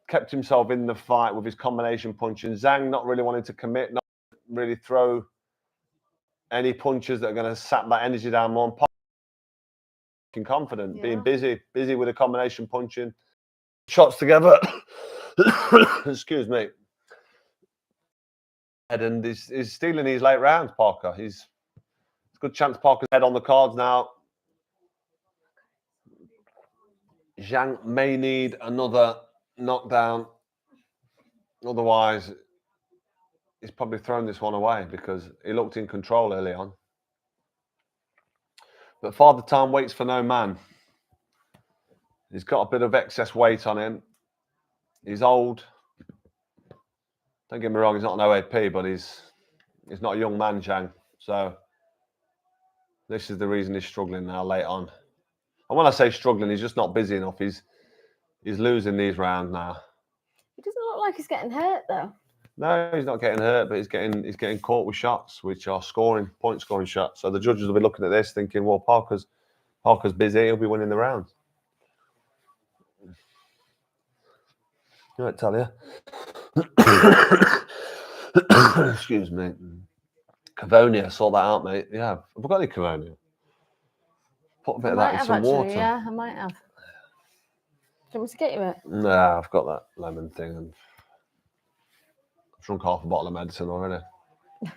kept himself in the fight with his combination punching. Zhang not really wanting to commit, not really throw any punches that are going to sap that energy down more. Parker confident, being busy with a combination punching. Shots together. Excuse me. And he's stealing these late rounds, Parker. It's a good chance Parker's head on the cards now. Zhang may need another knockdown. Otherwise, he's probably thrown this one away because he looked in control early on. But Father Time waits for no man. He's got a bit of excess weight on him. He's old. Don't get me wrong, he's not an OAP, but he's not a young man, Zhang. So this is the reason he's struggling now late on. And when I say struggling, he's just not busy enough. He's losing these rounds now.
He doesn't look like he's getting hurt though.
No, he's not getting hurt, but he's getting caught with shots, which are point scoring shots. So the judges will be looking at this, thinking, well, Parker's busy. He'll be winning the round. I won't tell you. Excuse me. Cavonia, sort that out, mate. Yeah, have we got any Cavonia? Put a bit of that in some water.
Yeah, I might have. Do you want me to get you it?
Nah, I've got that lemon thing, and I've drunk half a bottle of medicine already. I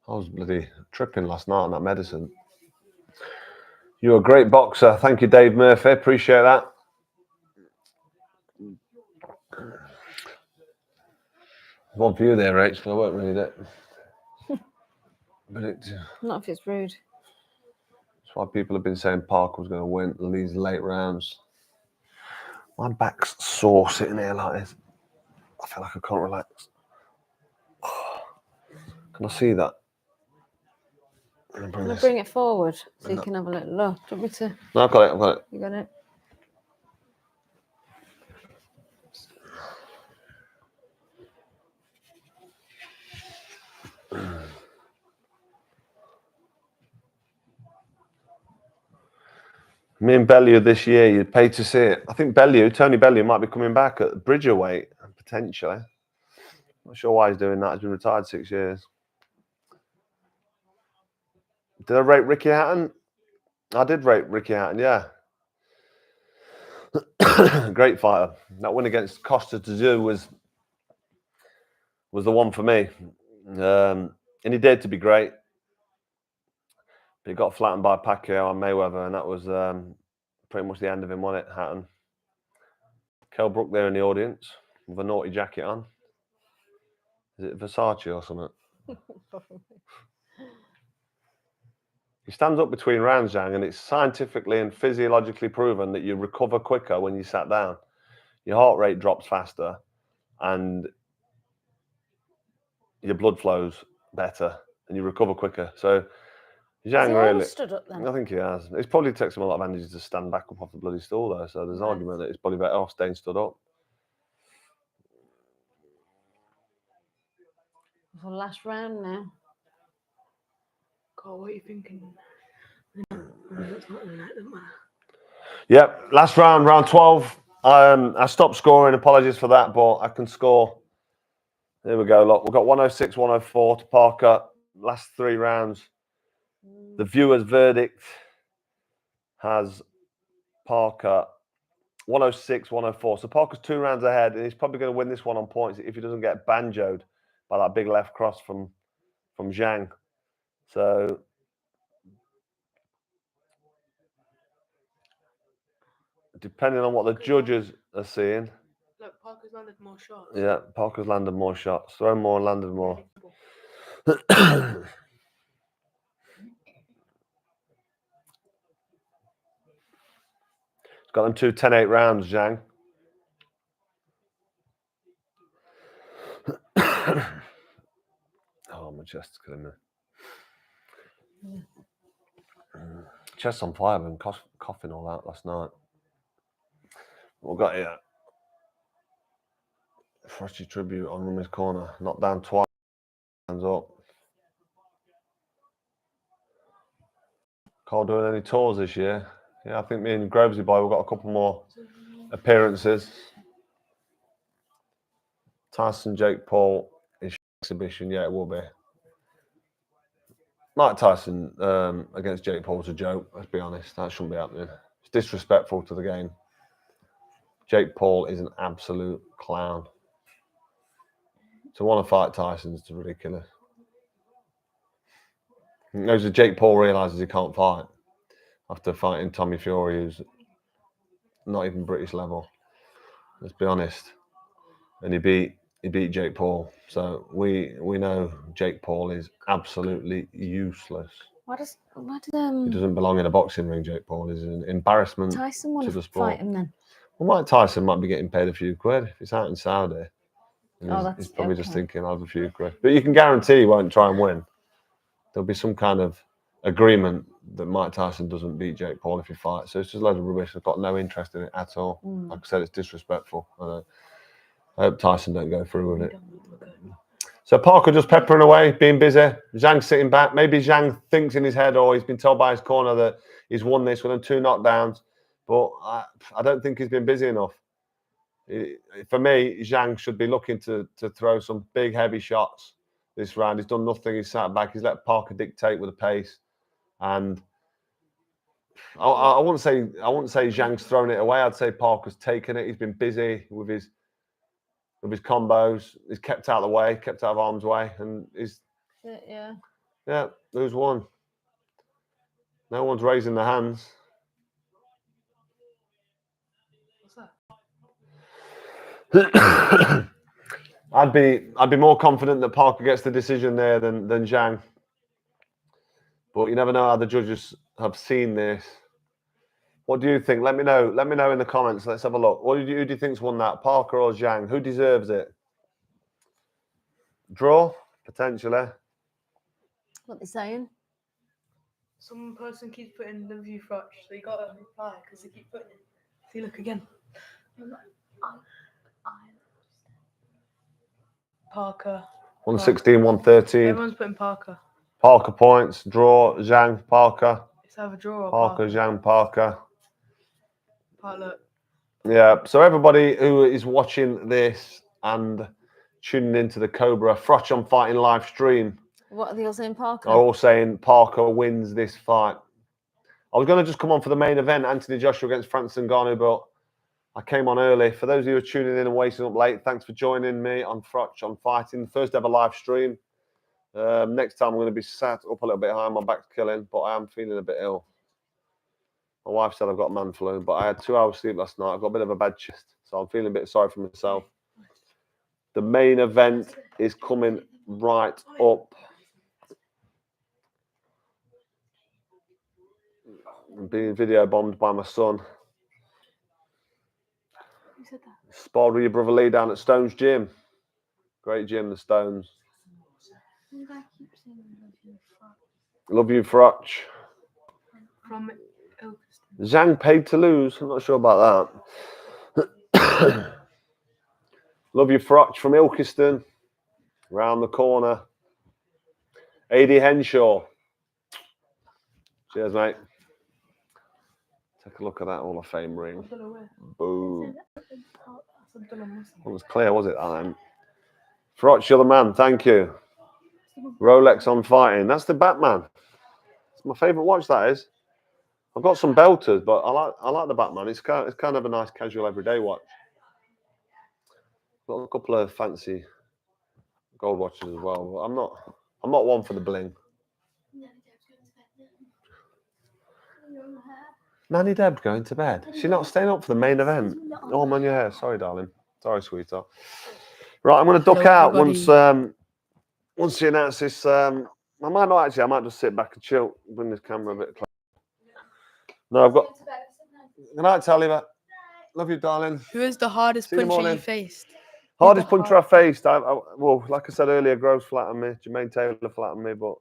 was bloody tripping last night on that medicine. You're a great boxer. Thank you, Dave Murphy. Appreciate that. One for you there, Rach, but I won't read it. But
Not if it's rude.
That's why people have been saying Parker was going to win these late rounds. My back's sore sitting here like this. I feel like I can't relax. Can I see that?
I'm going to bring it forward so you can have a little look. Do you want me to?
No, I've got it.
You got it?
Me and Bellew this year, you'd pay to see it. I think Tony Bellew might be coming back at Bridger weight, potentially. Not sure why he's doing that. He's been retired 6 years. Did I rate Ricky Hatton? I did rate Ricky Hatton, yeah. Great fighter. That win against Costa Tszyu was the one for me. And he dared to be great. But he got flattened by Pacquiao and Mayweather, and that was pretty much the end of him, wasn't it, Hatton? Kell Brook there in the audience with a naughty jacket on. Is it Versace or something? He stands up between rounds, Zhang, and it's scientifically and physiologically proven that you recover quicker when you sat down. Your heart rate drops faster and your blood flows better and you recover quicker. So Zhang
he
really
always stood up then?
I think he has. It's probably takes him a lot of energy to stand back up off the bloody stool though. So there's an
Right.
argument that it's probably better off staying stood up.
For the last round now.
God, what are you thinking?
Yep, last round, round 12. I stopped scoring. Apologies for that, but I can score. There we go. Look, we've got 106, 104 to Parker. Last 3 rounds. The viewer's verdict has Parker 106, 104. So Parker's 2 rounds ahead, and he's probably going to win this one on points if he doesn't get banjoed by that big left cross from Zhang. So depending on what the judges are seeing.
Look, Parker's landed more shots.
Yeah, Parker's landed more shots. Thrown more, landed more. Got them 2 10-8 rounds, Zhang. Oh, my chest's killing me. Chest on fire, I've been coughing all that last night. We've got here Frosty tribute on Rummy's corner. Knockdown twice. Hands up. Can't do any tours this year. Yeah, I think me and Grovesy Boy, we've got a couple more appearances. Tyson, Jake Paul is exhibition. Yeah, it will be. Mike Tyson against Jake Paul's a joke. Let's be honest. That shouldn't be happening. It's disrespectful to the game. Jake Paul is an absolute clown. To want to fight Tyson's ridiculous. Knows that Jake Paul realizes he can't fight after fighting Tommy Fury, who's not even British level. Let's be honest. And he beat Jake Paul. So we know Jake Paul is absolutely useless.
Why does
He doesn't belong in a boxing ring. Jake Paul is an embarrassment
Tyson
to
want
the
to
sport.
fight him then?
Well, Mike Tyson might be getting paid a few quid if he's out in Saudi. And
Oh,
he's probably just
okay.
thinking, I'll have a few quid. But you can guarantee he won't try and win. There'll be some kind of agreement that Mike Tyson doesn't beat Jake Paul if he fights. So it's just a load of rubbish. I've got no interest in it at all. Like I said, it's disrespectful. I hope Tyson don't go through with it. So Parker just peppering away, being busy. Zhang sitting back. Maybe Zhang thinks in his head, or he's been told by his corner that he's won this with 2 knockdowns. But I don't think he's been busy enough. For me, Zhang should be looking to throw some big, heavy shots this round. He's done nothing. He's sat back. He's let Parker dictate with the pace. And I wouldn't say Zhang's thrown it away. I'd say Parker's taken it. He's been busy with his combos. He's kept out of the way, kept out of harm's way, and he's who's won? No one's raising their hands.
What's that?
I'd be more confident that Parker gets the decision there than Zhang. But you never know how the judges have seen this. What do you think? Let me know. Let me know in the comments. Let's have a look. Who do you think's won that? Parker or Zhang? Who deserves it? Draw? Potentially.
What they're saying?
Some person keeps putting the view Froch, so you got to reply because they keep putting it. See, look again. Parker.
116, 113.
Everyone's putting Parker.
Parker points. Draw. Zhang. Parker.
It's either draw or
Parker. Zhang. Parker.
Look.
Yeah. So everybody who is watching this and tuning into the Cobra Froch on Fighting live stream,
What are they all saying, Parker?
are all saying Parker wins this fight. I was going to just come on for the main event, Anthony Joshua against Francis Ngannou, but I came on early. For those of you who are tuning in and waiting up late, thanks for joining me on Froch on Fighting, first ever live stream. Next time I'm going to be sat up a little bit high, my back's killing, but I am feeling a bit ill. My wife said I've got man flu, but I had 2 hours sleep last night. I've got a bit of a bad chest. So I'm feeling a bit sorry for myself. The main event is coming right up. I'm being video bombed by my son.
Who said that?
Sparred with your brother Lee down at Stones Gym. Great gym, the Stones.
One guy keeps saying
Love you, Froch.
From Ilkeston.
Zang paid to lose. I'm not sure about that. Love you, Froch from Ilkeston. Round the corner. AD Henshaw. Cheers, mate. Take a look at that Hall of Fame ring.
I don't know where.
Boom.
Something on Muslim.
It was clear, was it, that time? Froch, you're the man. Thank you. Rolex on fighting. That's the Batman. It's my favourite watch, that is. I've got some belters, but I like the Batman. It's kind of a nice casual everyday watch. Got a couple of fancy gold watches as well. But I'm not one for the bling. Nanny Deb's going to bed. She's not staying up for the main event. Oh, I'm on your hair. Sorry, darling. Sorry, sweetheart. Right, I'm going to duck
Hello,
out
everybody.
once she announces this. I might not actually. I might just sit back and chill. Bring this camera a bit closer. No, I've got. Good night, Taliba. Love you, darling.
Who is the hardest
See you in the
puncher you
morning.
faced?
Hardest puncher I faced. Well, like I said earlier, Groves flattened me. Jermaine Taylor flattened me, but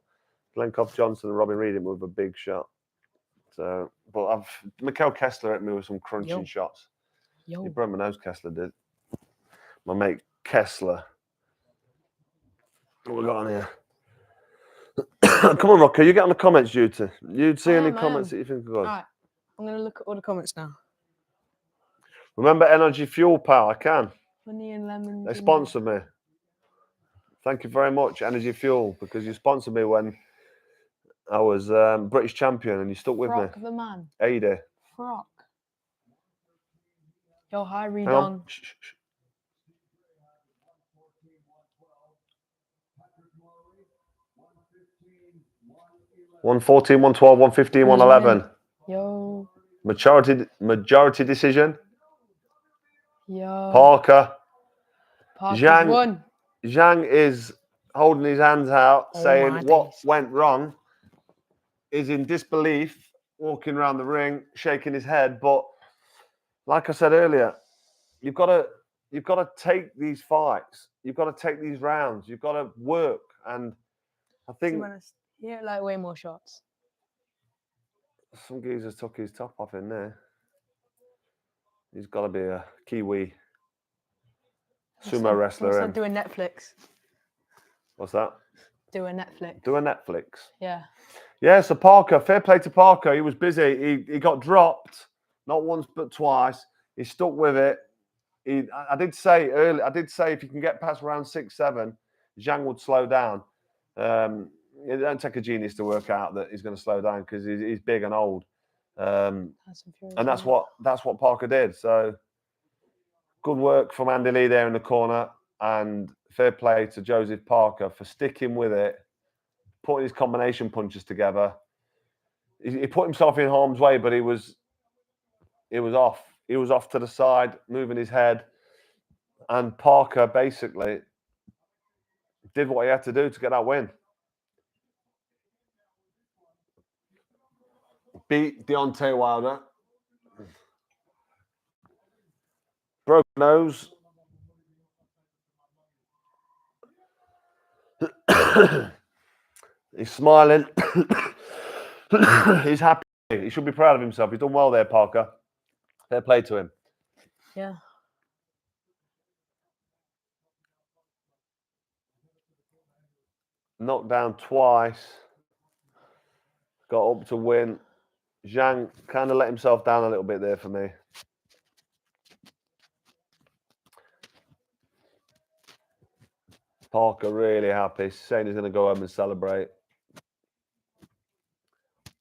Glenn Cobb Johnson and Robin Reed hit me with a big shot. So, but Mikhail Kessler hit me with some crunching shots.
Yo.
He broke my nose, Kessler did. My mate Kessler. What we got on here? Come on, Rocco, you get on the comments, you see any comments that you think are good?
Alright, I'm going to look at all the comments now.
Remember Energy Fuel, pal, I can.
Honey and lemon.
They sponsored me. Thank you very much, Energy Fuel, because you sponsored me when I was British champion and you stuck with
Froch
me.
the man.
Ada.
Froch. Yo, hi, read
Hang on.
on.
Shh, shh, shh. $114, $112, $115,
Who's
$111.
Yo.
Majority decision.
Yo.
Parker.
Parker's
Zhang.
won.
Zhang is holding his hands out,
Oh
saying
my
what
days.
went wrong, is in disbelief, walking around the ring, shaking his head. But like I said earlier, you've got to take these fights. You've got to take these rounds. You've got to work. And I think
Yeah, like way more shots.
some geezers took his top off in there. He's got to be a Kiwi sumo wrestler.
What's that doing Netflix?
What's that?
Do a Netflix.
Do a Netflix.
Yeah.
Yeah, so Parker, fair play to Parker. He was busy. He got dropped, not once but twice. He stuck with it. I did say earlier, if you can get past round 6, 7, Zhang would slow down. It don't take a genius to work out that he's going to slow down because he's big and old. And that's what Parker did. So good work from Andy Lee there in the corner, and fair play to Joseph Parker for sticking with it, putting his combination punches together. He put himself in harm's way, but he was off. He was off to the side, moving his head, and Parker basically did what he had to do to get that win. Beat Deontay Wilder. Broke nose. He's smiling. He's happy. He should be proud of himself. He's done well there, Parker. Fair play to him.
Yeah.
Knocked down twice. Got up to win. Zhang kind of let himself down a little bit there for me. Parker really happy, saying he's going to go home and celebrate.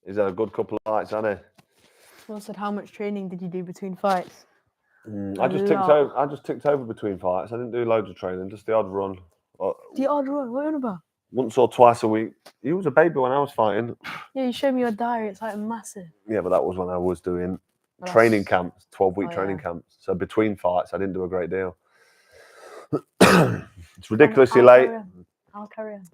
He's had a good couple of nights, hasn't he?
Well said, how much training did you do between fights?
I just ticked over between fights. I didn't do loads of training, just the odd run.
The odd run, what are you on about?
Once or twice a week. He was a baby when I was fighting.
Yeah, you showed me your diary, it's like massive.
Yeah, but that was when I was doing training camps, 12-week
Oh,
training
yeah.
camps. So between fights, I didn't do a great deal. It's ridiculously late.
I'll carry on.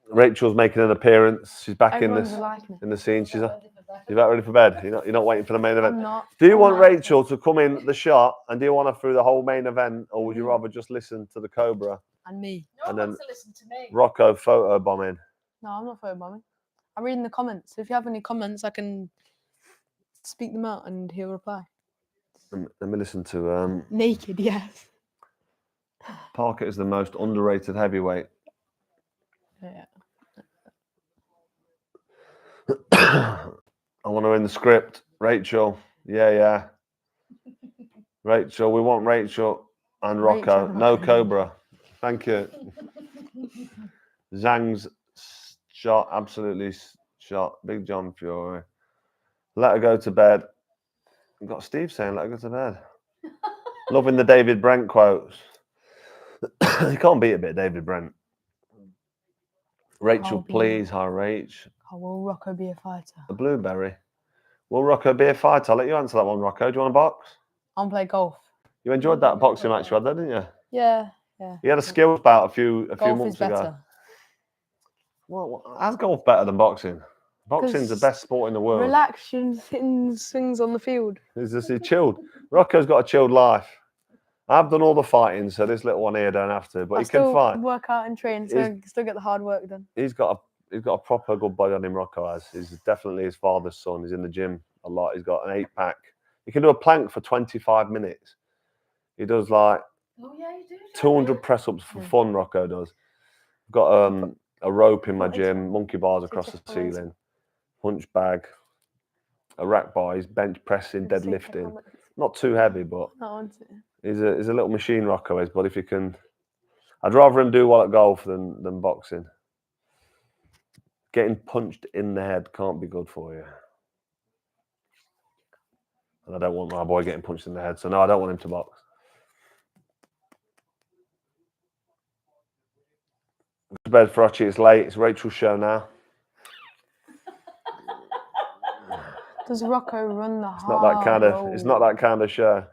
Rachel's making an appearance. She's back
Everyone's liking it.
in the scene. She's about ready for bed. You're not waiting for the main event.
I'm not.
Do you
I'm
want
not.
Rachel to come in the shot, and do you want her through the whole main event, or would you rather just listen to the Cobra
And me.
No
and
one
then
wants to listen to me.
Rocco photo bombing?
No, I'm not photobombing. I'm reading the comments. If you have any comments, I can speak them out and he'll reply.
Let me listen to
Naked, yes.
Parker is the most underrated heavyweight.
Yeah.
I want her in the script. Rachel. Yeah. Rachel, we want Rachel and Rocco.
Rachel,
No
Rocco.
Cobra. Thank you. Zang's shot, absolutely shot. Big John Fury. Let her go to bed. I've got Steve saying, let her go to bed. Loving the David Brent quotes. You can't beat a bit of David Brent. Rachel,
I'll be-
please. Hi, Rach.
How will Rocco be a fighter?
A blueberry. Will Rocco be a fighter? I'll let you answer that one, Rocco. Do you want a box?
I'll play golf.
You enjoyed that boxing match you had there, didn't you?
Yeah.
You had a skills bout a few
Golf
months
is better.
ago. Well, how's golf better than boxing? Boxing's the
'Cause
best sport in the world.
Relax, you're hitting swings on the field.
He's chilled. Rocco's got a chilled life. I've done all the fighting, so this little one here don't have to. But
I
he can
still
fight.
work out and train, so I can still get the hard work done.
He's got a proper good body on him. Rocco has. He's definitely his father's son. He's in the gym a lot. He's got an 8-pack. He can do a plank for 25 minutes. He does like
Oh, yeah, you do.
200 press ups for fun. Rocco does. I've got a rope in my gym, monkey bars across the ceiling, punch bag, a rack bar. He's bench pressing, deadlifting. Not too heavy, but he's a little machine, Rocco is. But if you can, I'd rather him do well at golf than boxing. Getting punched in the head can't be good for you. And I don't want my boy getting punched in the head, so no, I don't want him to box. To bed, Froch. It's late. It's Rachel's show now.
Does Rocco run the
It's not that kind of. It's not that kind of show.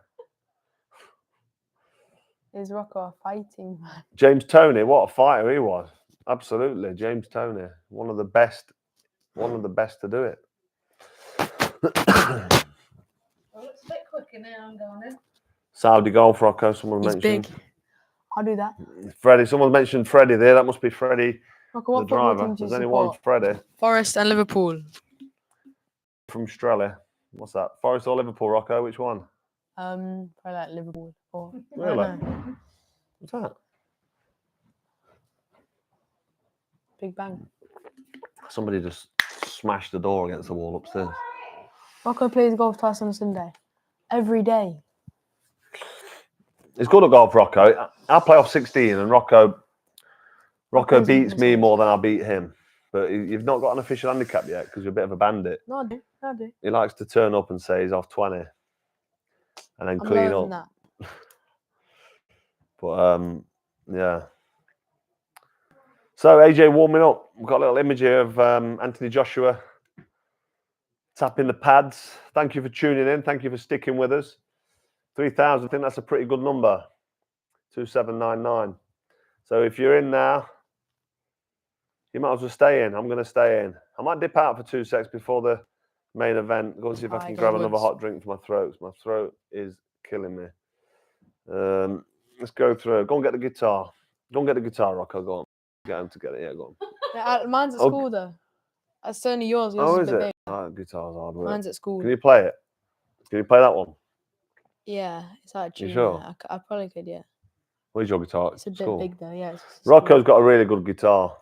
Is Rocco a fighting man?
James Toney, what a fighter he was! Absolutely, James Toney, one of the best to do it.
Well, it's a bit quicker now. I'm going in.
Saudi golf, Rocco. Someone
He's
mentioned.
big. I'll do that.
Freddie. Someone mentioned Freddie there. That must be Freddie,
Rocco,
the
what football
driver.
team do you
There's only one
support?
Freddie
Forest and Liverpool.
from Australia. What's that? Forest or Liverpool, Rocco? Which one?
Probably like Liverpool. Or,
Really?
I don't know.
What's that?
Big Bang.
Somebody just smashed the door against the wall upstairs.
Rocco plays golf twice on a Sunday. Every day.
He's good at golf, Rocco. I play off 16, and Rocco
Rocco's
beats me
awesome.
more than I beat him. But you've not got an official handicap yet because you're a bit of a bandit.
No, I do. I do.
He likes to turn up and say he's off 20, and then
I'm
clean
lower than
up.
that.
But yeah. So AJ warming up. We've got a little image here of Anthony Joshua tapping the pads. Thank you for tuning in. Thank you for sticking with us. 3,000. I think that's a pretty good number. 2799. So if you're in now, you might as well stay in. I'm going to stay in. I might dip out for 2 seconds before the main event. Go and see if I can grab another hot drink for my throat. My throat is killing me. Let's go through. Go and get the guitar. Go and get the guitar, Rocco. Go on. Get him to get it. Yeah, go on.
Yeah, mine's at school though. That's only yours. Yours
Is
a bit
it?
big.
Oh, guitar's hard work.
Mine's at school.
Can you play it? Can you play that one?
Yeah, it's out of tune.
sure?
Yeah. I probably could, yeah.
Where's your guitar?
It's a bit
School.
big though, yeah. It's
Rocco's got a really good guitar.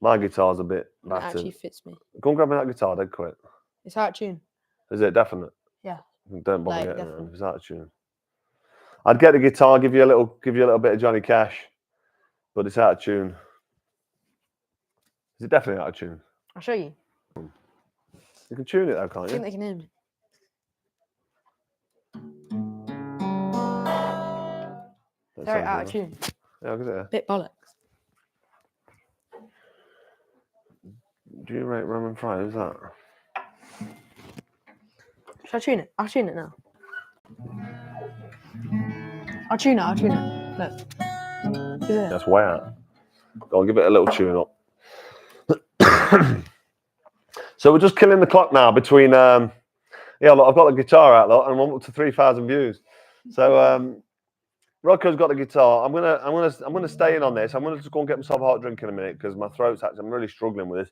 My guitar's a bit
It
battered.
actually fits me.
Go and grab me that guitar dead quick.
It's out of tune.
Is it definite?
Yeah.
Don't bother
Like,
getting it.
definitely.
If it's out of tune. I'd get the guitar, give you a little bit of Johnny Cash, but it's out of tune. Is it definitely out of tune?
I'll show you.
You can tune it though,
I
can't
think
you?
they can hear me.
That
Very
sounds
out of
good.
tune.
Yeah, look at it.
Bit bollocks.
Do you rate Roman Fry? Who's that?
Shall I tune it? I'll tune it now. I'll tune it. Look. Is it?
That's way out. Go on, give it a little tune up. So we're just killing the clock now between. Yeah, look, I've got the guitar out, look, and I'm up to 3,000 views. So Rocco's got the guitar. I'm gonna stay in on this. I'm gonna just go and get myself a hot drink in a minute because my throat's actually. I'm really struggling with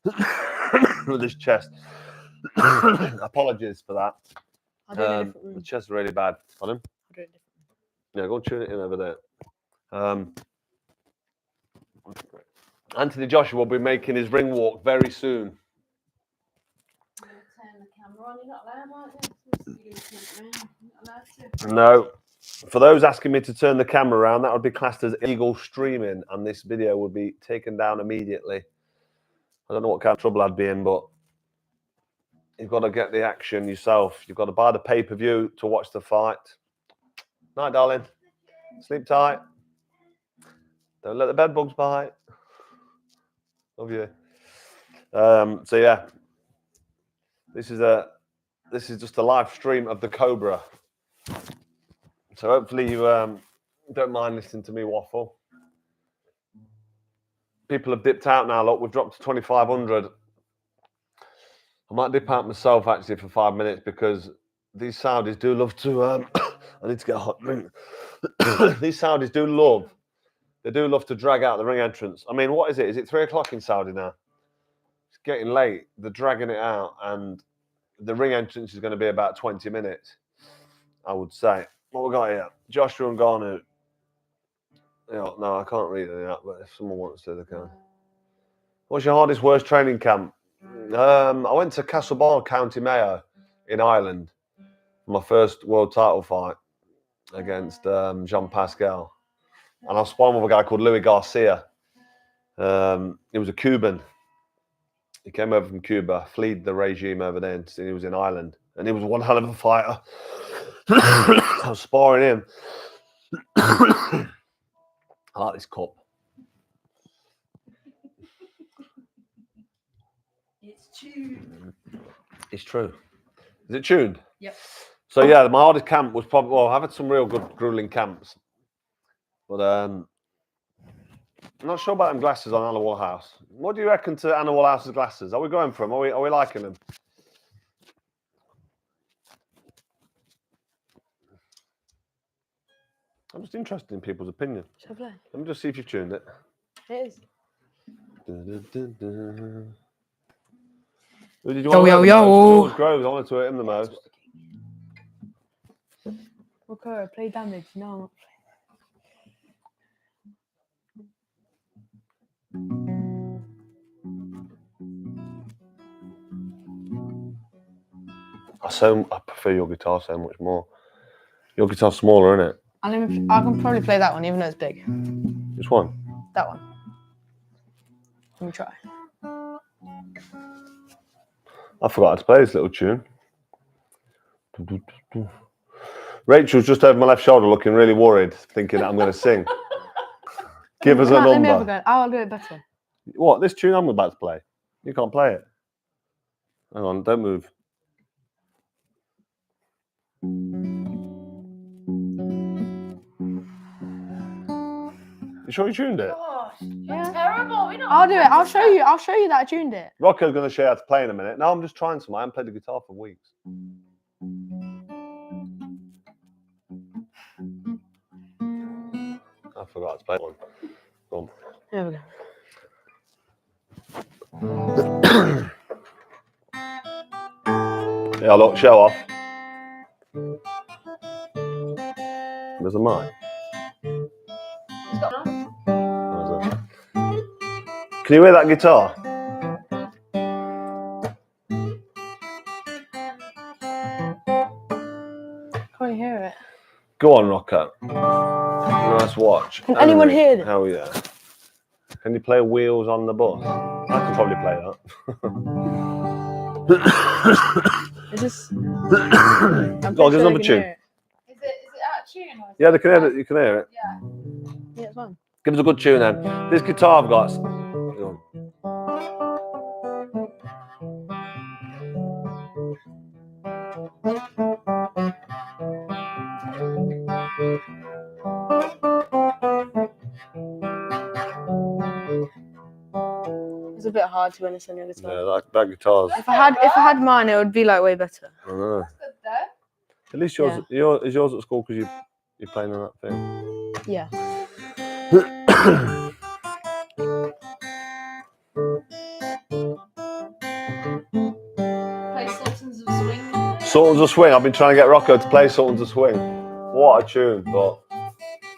this. With this chest. Apologies for that.
I'll do it in a different room.
The chest is really bad. Pardon?
I'll do it different.
Yeah, go and tune it in over there. Anthony Joshua will be making his ring walk very soon.
Turn the camera on. You're not allowed,
No. For those asking me to turn the camera around, that would be classed as illegal streaming, and this video would be taken down immediately. I don't know what kind of trouble I'd be in, but you've got to get the action yourself. You've got to buy the pay-per-view to watch the fight. Night, darling. Sleep tight. Don't let the bed bugs bite. Love you. So yeah, this is just a live stream of the Cobra. So hopefully you don't mind listening to me waffle. People have dipped out now. Look, we've dropped to 2,500. I might dip out myself actually for 5 minutes because these Saudis do love to. I need to get a hot drink. These Saudis do love. They do love to drag out the ring entrance. I mean, what is it? Is it 3 o'clock in Saudi now? It's getting late. They're dragging it out, and the ring entrance is going to be about 20 minutes, I would say. What we got here? Joshua and Ngannou. No, I can't read any of that, but if someone wants to, they can. What's your hardest, worst training camp? I went to Castlebar, County Mayo in Ireland for my first world title fight against Jean Pascal. And I sparred with a guy called Louis Garcia. He was a Cuban. He came over from Cuba, fled the regime over there, and he was in Ireland. And he was one hell of a fighter. I was sparring him. I like this cup.
It's tuned.
It's true. Is it tuned?
Yep.
So yeah, my hardest camp was probably, well, I've had some real good grueling camps. But I'm not sure about them glasses on Anna Wallhouse. What do you reckon to Anna Wallhouse's glasses? Are we going for them? Are we liking them? I'm just interested in people's opinion.
Shall I play?
Let me just see if you've tuned it.
It is.
Who did you
Yo,
want to
yo,
hurt the
yo.
most? George Groves, I wanted to hurt him the most.
Okay, play damage. No.
I prefer your guitar so much more. Your guitar's smaller, isn't it?
I can probably play that one, even though it's big.
Which one?
That one. Let me try.
I forgot how to play this little tune. Rachel's just over my left shoulder looking really worried, thinking that I'm going to sing. Give us a
Let me have a
number.
go. I'll do it better.
What, this tune I'm about to play? You can't play it. Hang on, don't move. You sure you tuned it?
Gosh.
That's terrible. We're not
I'll do it. I'll show you. I'll show you that I tuned it.
Rocco's going to show you how to play in a minute. No, I'm just trying some. I haven't played the guitar for weeks. I forgot to play one. Go on.
There we go.
Yeah, look, show off. There's a mic. Where's it? Can you hear that guitar?
Can't you hear it?
Go on, Rocco. Nice watch.
Can anyone hear this?
Hell yeah. Can you play Wheels on the Bus? I can probably play that.
Is this?
Go on, give us another tune.
Is it out of tune? Or is
Yeah,
it
they can hear it. You can hear it.
Yeah.
Yeah, it's fine.
Give us a good tune then. This guitar I've got. Go on.
It's a bit hard to understand your guitar.
Yeah, that guitar's.
If I had mine, it would be like way better.
I know.
That's good though.
At least yours, is yours at school because you're playing on that thing.
Yeah.
Play Sultans of Swing.
Sultans of Swing. I've been trying to get Rocco to play Sultans of Swing. What a tune! But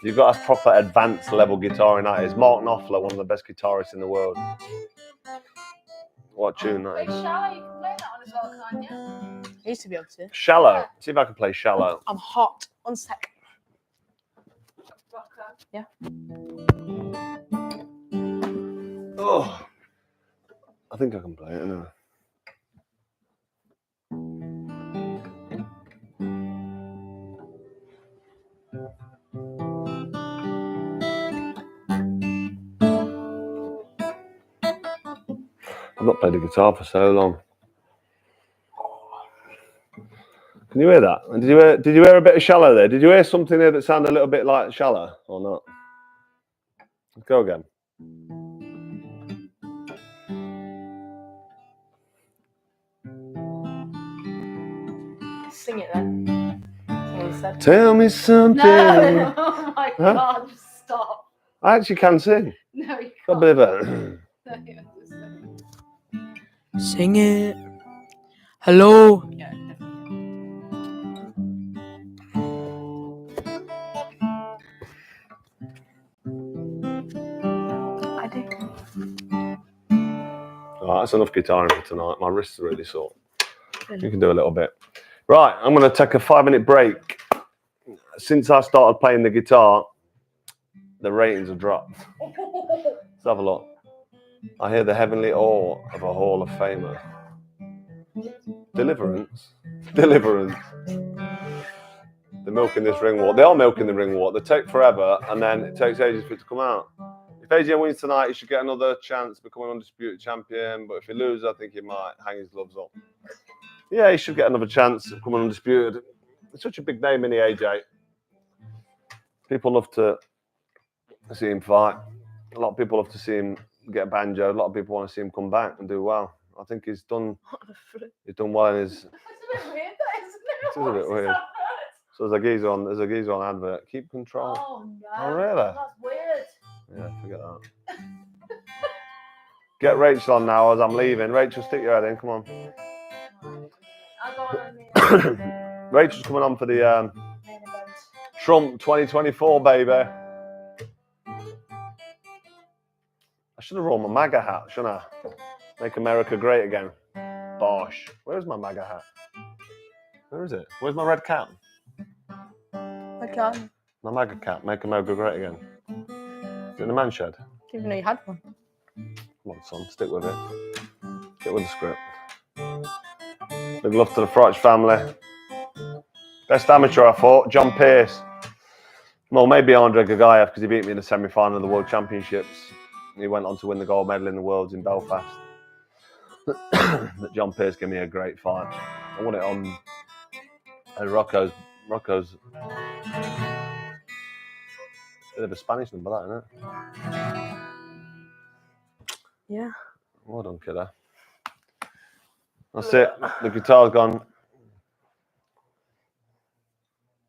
you've got a proper advanced level guitar in that. Is Mark Knopfler, one of the best guitarists in the world. What a tune that
Play
is.
Shallow, you can play that one as well, can't you?
I used to be able to.
Shallow. See if I can play Shallow.
I'm hot. 1 sec.
Rocker.
Yeah.
Oh, I think I can play it anyway. I've not played the guitar for so long. Can you hear that? And did you hear a bit of Shallow there? Did you hear something there that sounded a little bit like Shallow or not? Let's go again.
Sing it then. Someone said.
Tell me something.
No! Oh my
Huh?
God, just stop.
I actually can sing.
No, you
Got a
can't.
bit of a...
No, you have to sing.
Sing it. Hello. Yeah, I do.
Alright, that's enough guitaring for tonight. My wrists are really sore. You can do a little bit. Right, I'm going to take a 5-minute break. Since I started playing the guitar, the ratings have dropped. Let's have a look. I hear the heavenly awe of a Hall of Famer. Deliverance. Deliverance. They're milking this ring walk. They are milking the ring walk. They take forever, and then it takes ages for it to come out. If AJ wins tonight, he should get another chance to become an undisputed champion. But if he loses, I think he might hang his gloves up. Yeah, he should get another chance to become an undisputed. It's such a big name in the AJ. People love to see him fight. A lot of people love to see him get banjoed. A lot of people want to see him come back and do well. I think he's done well in his.
That's a bit weird, that, isn't it?
It is a
What
bit
is
weird.
that?
So there's a geezer on advert. Keep control.
Oh no.
Oh, really?
That's weird.
Yeah, forget that. Get Rachel on now as I'm leaving. Rachel, stick your head in. Come on.
I'll go on the
Rachel's coming on for the
main event.
Trump 2024, baby. I should have worn my MAGA hat, shouldn't I? Make America great again. Bosh. Where's my MAGA hat? Where is it? Where's my red cap?
I can't.
My MAGA cap. Make America great again. Is it in the man shed?
Didn't even know you had one.
Come on, son. Stick with it. Get with the script. Big love to the Froch family. Best amateur, I thought. John Pearce. Well, maybe Andre Gagayev because he beat me in the semi-final of the World Championships. He went on to win the gold medal in the Worlds in Belfast. But John Pearce gave me a great fight. I won it on Rocco's bit of a Spanish number, that, isn't it?
Yeah.
Well done, kiddo. That's it. The guitar's gone.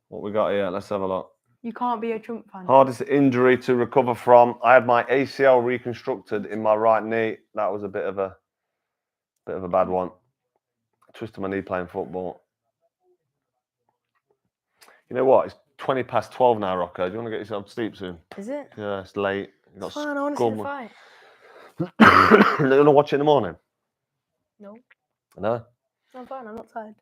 What we got here? Let's have a look.
You can't be a Trump fan.
Hardest injury to recover from. I had my ACL reconstructed in my right knee. That was a bit of a bad one. I twisted my knee playing football. You know what? It's 20 past 12 now, Rocco. Do you want to get yourself to sleep soon?
Is it?
Yeah, it's late. You
It's fine, I want to see the
school.
fight.
You're going to watch it in the morning?
No.
No?
I'm fine, I'm not tired.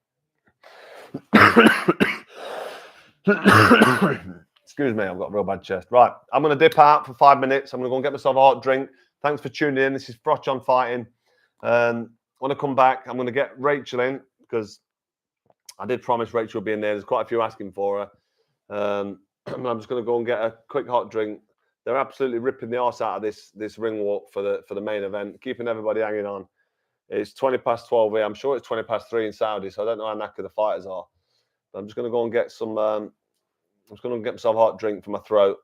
Excuse me, I've got a real bad chest. Right, I'm going to dip out for 5 minutes. I'm going to go and get myself a hot drink. Thanks for tuning in. This is Froch on Fighting. When I come back, I'm going to get Rachel in because I did promise Rachel would be in there. There's quite a few asking for her. I'm just going to go and get a quick hot drink. They're absolutely ripping the arse out of this ring walk for the main event, keeping everybody hanging on. It's 20 past 12 here. I'm sure it's 20 past 3 in Saudi, so I don't know how knackered the fighters are. But I'm just going to go and get some I'm just going to get myself a hot drink for my throat,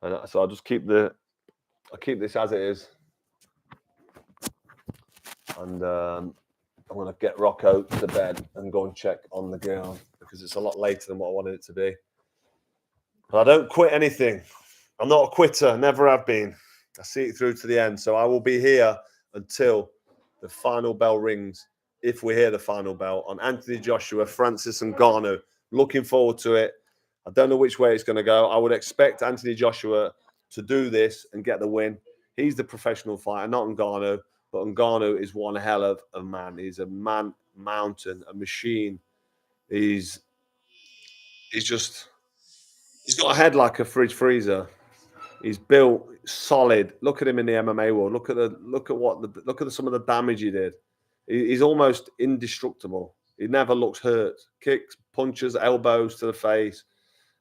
and so I'll just keep this as it is, and I'm going to get Rocco to bed and go and check on the girl because it's a lot later than what I wanted it to be. But I don't quit anything. I'm not a quitter, never have been. I see it through to the end, so I will be here until the final bell rings. If we hear the final bell on Anthony Joshua, Francis Ngannou. Looking forward to it. I don't know which way it's going to go. I would expect Anthony Joshua to do this and get the win. He's the professional fighter, not Ngannou, but Ngannou is one hell of a man. He's a man mountain, a machine. He's got a head like a fridge freezer. He's built solid. Look at him in the MMA world. Look at some of the damage he did. He's almost indestructible. He never looks hurt. Kicks, punches, elbows to the face.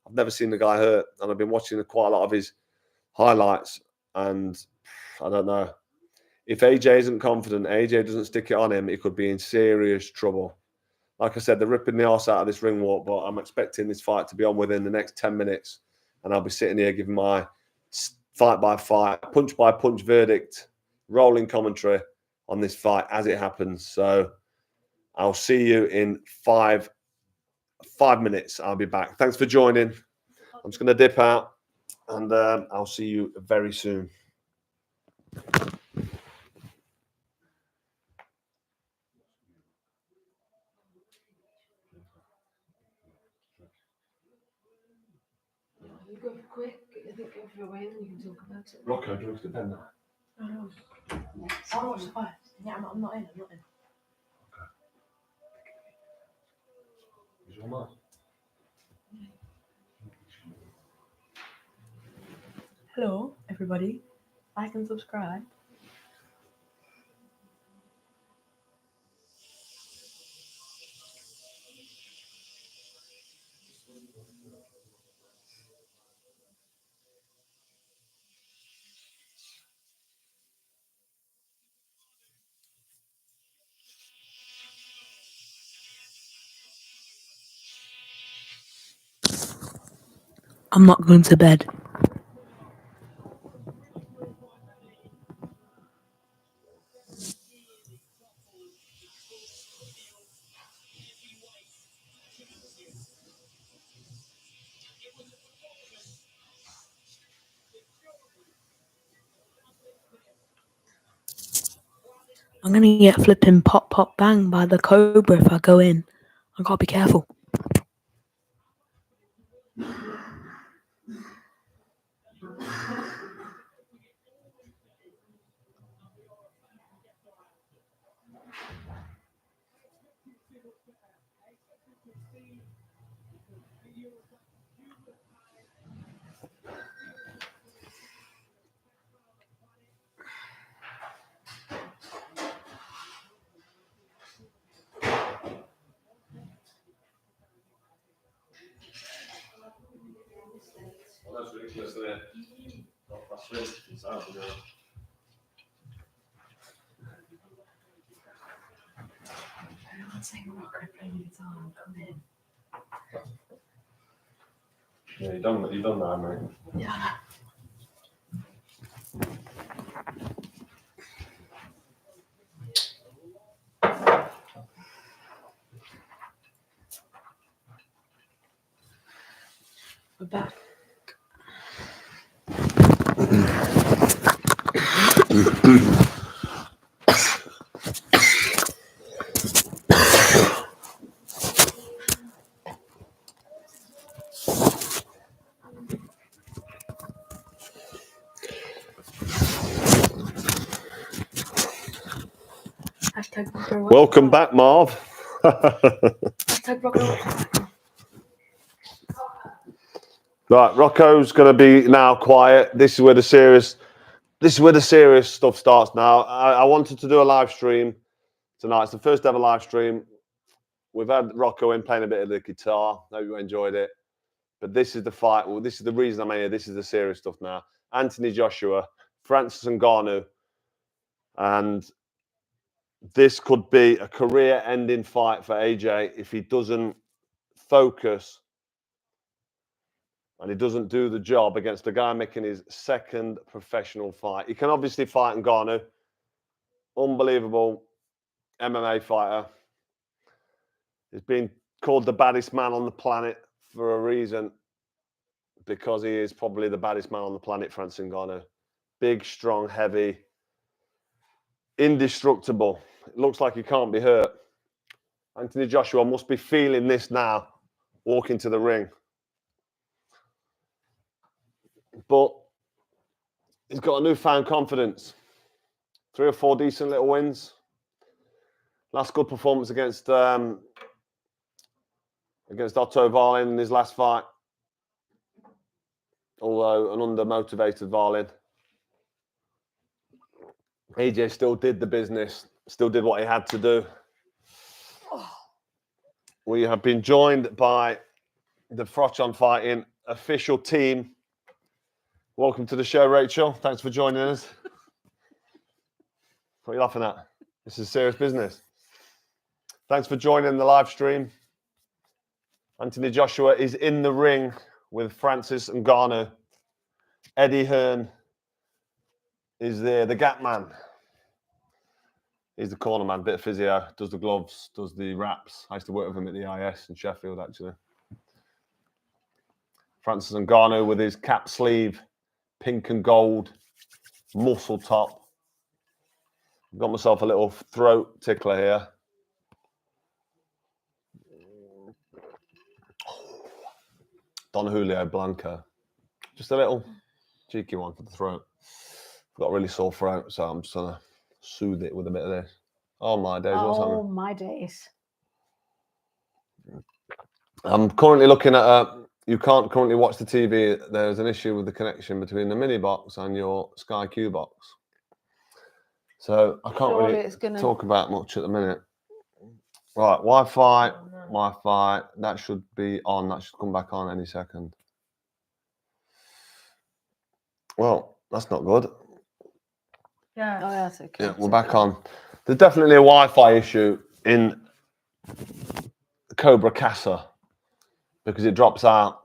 I've never seen the guy hurt, and I've been watching quite a lot of his highlights. And I don't know if AJ isn't confident. AJ doesn't stick it on him. He could be in serious trouble. Like I said, they're ripping the arse out of this ring walk, but I'm expecting this fight to be on within the next 10 minutes, and I'll be sitting here giving my fight by fight, punch by punch verdict, rolling commentary on this fight as it happens. So I'll see you in five minutes. I'll be back. Thanks for joining. I'm just going to dip out, and I'll see you very soon.
You go for quick, I think go for a win, you can talk about it.
Rocco, do you want to depend on?
I know. I'll watch the fight. Yeah, I'm not in. I'm not in.
Is your mind?
Hello, everybody. Like and subscribe. I'm not going to bed. I'm gonna get flipping pop pop bang by the Cobra if I go in. I gotta be careful.
Well, that's ridiculous, isn't it? That's ridiculous.
I'm saying Rocco playing the guitar and come in.
Yeah, you've done that, mate.
Yeah. We're back. Hashtag Rocco.
Welcome back, Marv.
Hashtag Rocco.
Right, Rocco's going to be now quiet. This is where the serious stuff starts now. I wanted to do a live stream tonight. It's the first ever live stream. We've had Rocco in playing a bit of the guitar. Hope you enjoyed it. But this is the fight. Well, this is the reason I'm here. This is the serious stuff now. Anthony Joshua, Francis Ngannou. And this could be a career-ending fight for AJ if he doesn't focus and he doesn't do the job against a guy making his second professional fight. He can obviously fight Ngannou. Unbelievable MMA fighter. He's been called the baddest man on the planet for a reason, because he is probably the baddest man on the planet, Francis Ngannou. Big, strong, heavy, indestructible. It looks like he can't be hurt. Anthony Joshua must be feeling this now, walking to the ring. But he's got a newfound confidence. 3 or 4 decent little wins. Last good performance against Otto Wallin in his last fight. Although an under-motivated Wallin. AJ still did the business, still did what he had to do. We have been joined by the Froch Fighting official team. Welcome to the show, Rachel. Thanks for joining us. What are you laughing at? This is serious business. Thanks for joining the live stream. Anthony Joshua is in the ring with Francis Ngannou. Eddie Hearn is there, the gap man. He's the corner man, bit of physio, does the gloves, does the wraps. I used to work with him at the IS in Sheffield, actually. Francis Ngannou with his cap sleeve, pink and gold, muscle top. Got myself a little throat tickler here. Don Julio Blanco. Just a little cheeky one for the throat. I've got a really sore throat, so I'm just going to soothe it with a bit of this. Oh, my days. What's
Oh,
happening?
my days.
I'm currently looking at you can't currently watch the TV. There's an issue with the connection between the mini box and your Sky Q box. So I can't
Surely
really
it's gonna...
talk about much at the minute. Right, Wi-Fi, that should be on. That should come back on any second. Well, that's not good.
Yeah.
Oh, that's okay.
Yeah, we're back on. There's definitely a Wi-Fi issue in Cobra Casa because it drops out.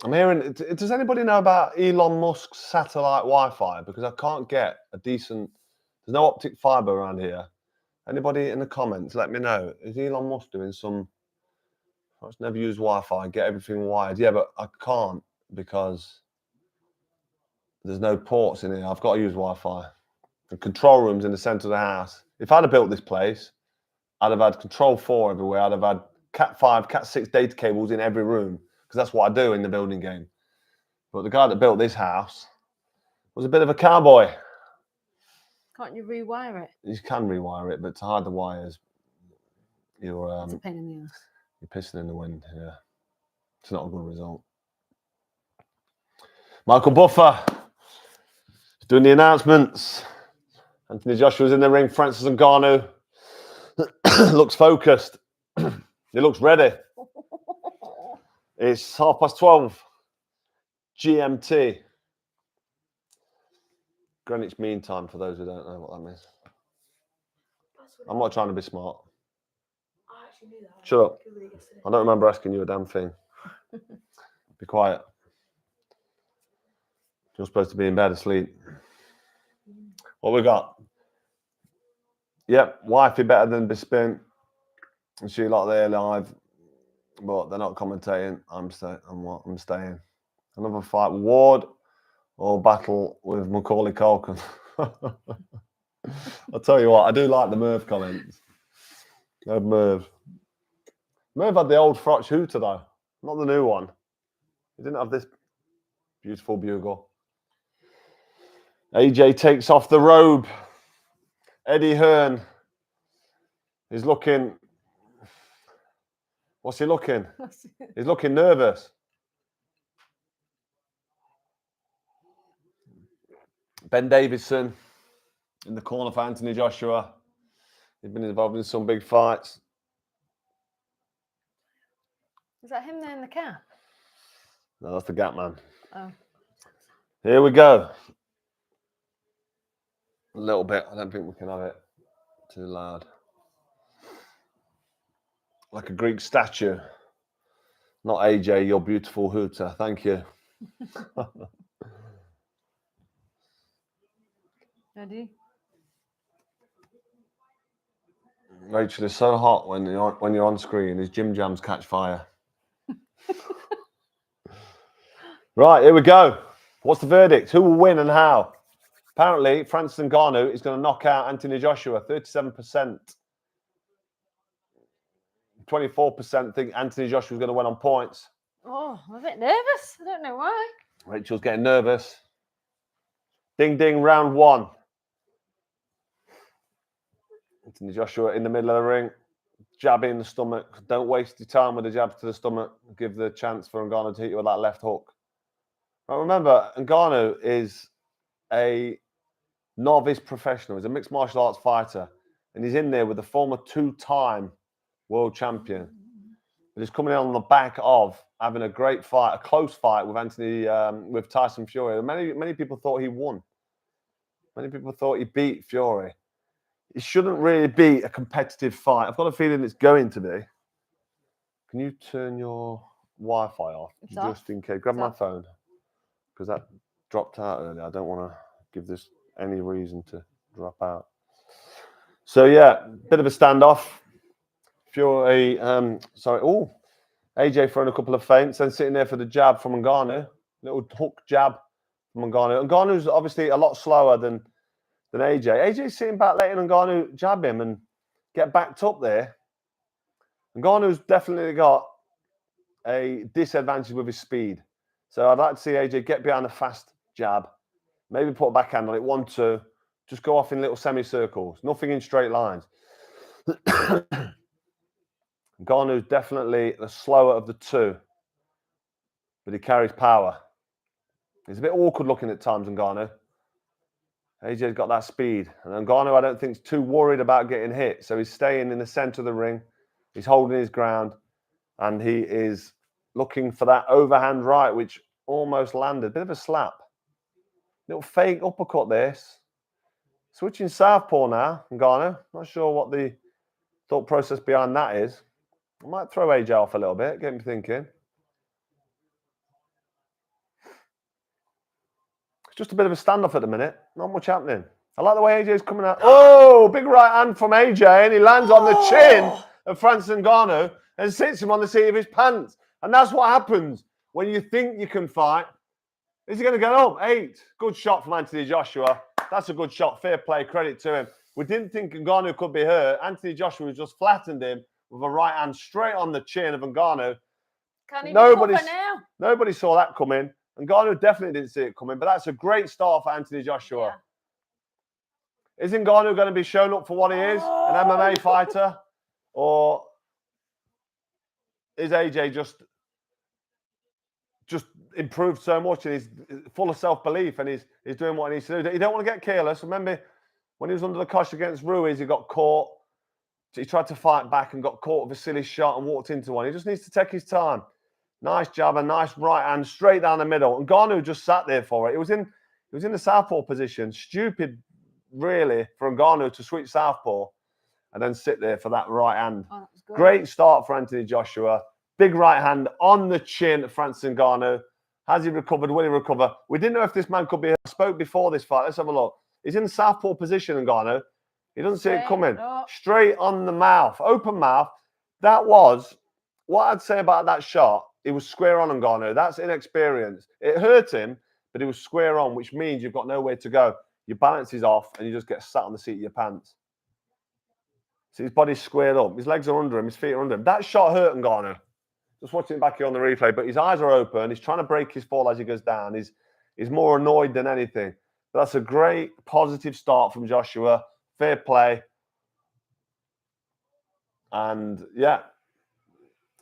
I'm hearing, does anybody know about Elon Musk's satellite Wi-Fi? Because I can't get a decent, there's no optic fiber around here. Anybody in the comments, let me know. Is Elon Musk doing some, I've never used Wi-Fi, get everything wired. Yeah, but I can't because there's no ports in here. I've got to use Wi-Fi. The control room's in the centre of the house. If I'd have built this place, I'd have had Control 4 everywhere. I'd have had Cat 5, Cat 6 data cables in every room because that's what I do in the building game. But the guy that built this house was a bit of a cowboy.
Can't you rewire it?
You can rewire it, but to hide the wires, you're
It's a pain in the ass.
you're pissing in the wind. Yeah, it's not a good result. Michael Buffer is doing the announcements. Anthony Joshua's in the ring. Francis Ngannou looks focused. He looks ready. It's 12:30 GMT. Greenwich Mean Time, for those who don't know what that means. I'm not trying to be smart.
I actually knew that.
Shut up. I don't remember asking you a damn thing. Be quiet. You're supposed to be in bed asleep. What we got? Yep, wifey better than Bisping. And she like they're live, but they're not commentating. I'm staying. Another fight, Ward or battle with Macaulay Culkin. I'll tell you what, I do like the Merv comments. Merv. Merv had the old Froch hooter though, not the new one. He didn't have this beautiful bugle. AJ takes off the robe. Eddie Hearn is looking. What's he looking? He's looking nervous. Ben Davidson in the corner for Anthony Joshua. He's been involved in some big fights.
Is that him there in the cap?
No, that's the gap man.
Oh.
Here we go. A little bit. I don't think we can have it too loud. Like a Greek statue. Not AJ, your beautiful hooter. Thank you.
Ready?
Rachel is so hot when you're on screen. His gym jams catch fire. Right, here we go. What's the verdict? Who will win and how? Apparently, Francis Ngannou is going to knock out Anthony Joshua. 37%. 24% think Anthony Joshua is going to win on points.
Oh, I'm a bit nervous. I don't know why.
Rachel's getting nervous. Ding, ding, round one. Anthony Joshua in the middle of the ring. Jab in the stomach. Don't waste your time with the jab to the stomach. Give the chance for Ngannou to hit you with that left hook. But remember, Ngannou is a novice professional. He's a mixed martial arts fighter. And he's in there with the former two-time world champion. But he's coming in on the back of having a great fight, a close fight with Tyson Fury. Many people thought he won. Many people thought he beat Fury. It shouldn't really be a competitive fight. I've got a feeling it's going to be. Can you turn your Wi-Fi off?
It's
just
off.
in case. Grab
It's
my
off.
phone. Because that dropped out earlier. I don't want to give this any reason to drop out. So, yeah, bit of a standoff. Fury, AJ throwing a couple of feints, then sitting there for the jab from Ngannou. Little hook jab from Ngannou. Ngannou's obviously a lot slower than AJ. AJ's sitting back letting Ngannou jab him and get backed up there. Ngannou's definitely got a disadvantage with his speed. So I'd like to see AJ get behind a fast jab, maybe put a backhand on it, 1-2, just go off in little semicircles, nothing in straight lines. Ngannou's definitely the slower of the two, but he carries power. He's a bit awkward looking at times, Ngannou. AJ's got that speed. And Ngannou, I don't think, is too worried about getting hit. So he's staying in the centre of the ring. He's holding his ground. And he is looking for that overhand right, which almost landed. Bit of a slap. Little fake uppercut this. Switching southpaw now, Ngannou. Not sure what the thought process behind that is. I might throw AJ off a little bit, get him thinking. It's just a bit of a standoff at the minute. Not much happening. I like the way AJ's coming out. Oh, big right hand from AJ, and he lands on the chin of Francis Ngannou and sits him on the seat of his pants. And that's what happens when you think you can fight. Is he going to get up? 8. Good shot from Anthony Joshua. That's a good shot. Fair play. Credit to him. We didn't think Ngannou could be hurt. Anthony Joshua just flattened him with a right hand straight on the chin of Ngannou.
Can he recover now?
Nobody saw that coming. Ngannou definitely didn't see it coming, but that's a great start for Anthony Joshua. Yeah. Is Ngannou going to be shown up for what he is, an MMA fighter? Or is AJ just improved so much and he's full of self-belief and he's doing what he needs to do? You don't want to get careless. Remember, when he was under the cosh against Ruiz, he got caught. He tried to fight back and got caught with a silly shot and walked into one. He just needs to take his time. Nice jab, a nice right hand straight down the middle. And Ngannou just sat there for it. He was in the southpaw position. Stupid, really, for Ngannou to switch southpaw and then sit there for that right hand.
Oh,
great start for Anthony Joshua. Big right hand on the chin of Francis Ngannou. Has he recovered? Will he recover? We didn't know if this man could be. I spoke before this fight. Let's have a look. He's in the southpaw position, Ngannou. He doesn't see it coming. Straight on the mouth, open mouth. That was what I'd say about that shot. It was square on Ngannou. That's inexperience. It hurt him, but it was square on, which means you've got nowhere to go. Your balance is off, and you just get sat on the seat of your pants. See, his body's squared up. His legs are under him. His feet are under him. That shot hurt Ngannou. Just watching it back here on the replay, but his eyes are open. He's trying to break his fall as he goes down. He's more annoyed than anything. But that's a great, positive start from Joshua. Fair play. And, yeah,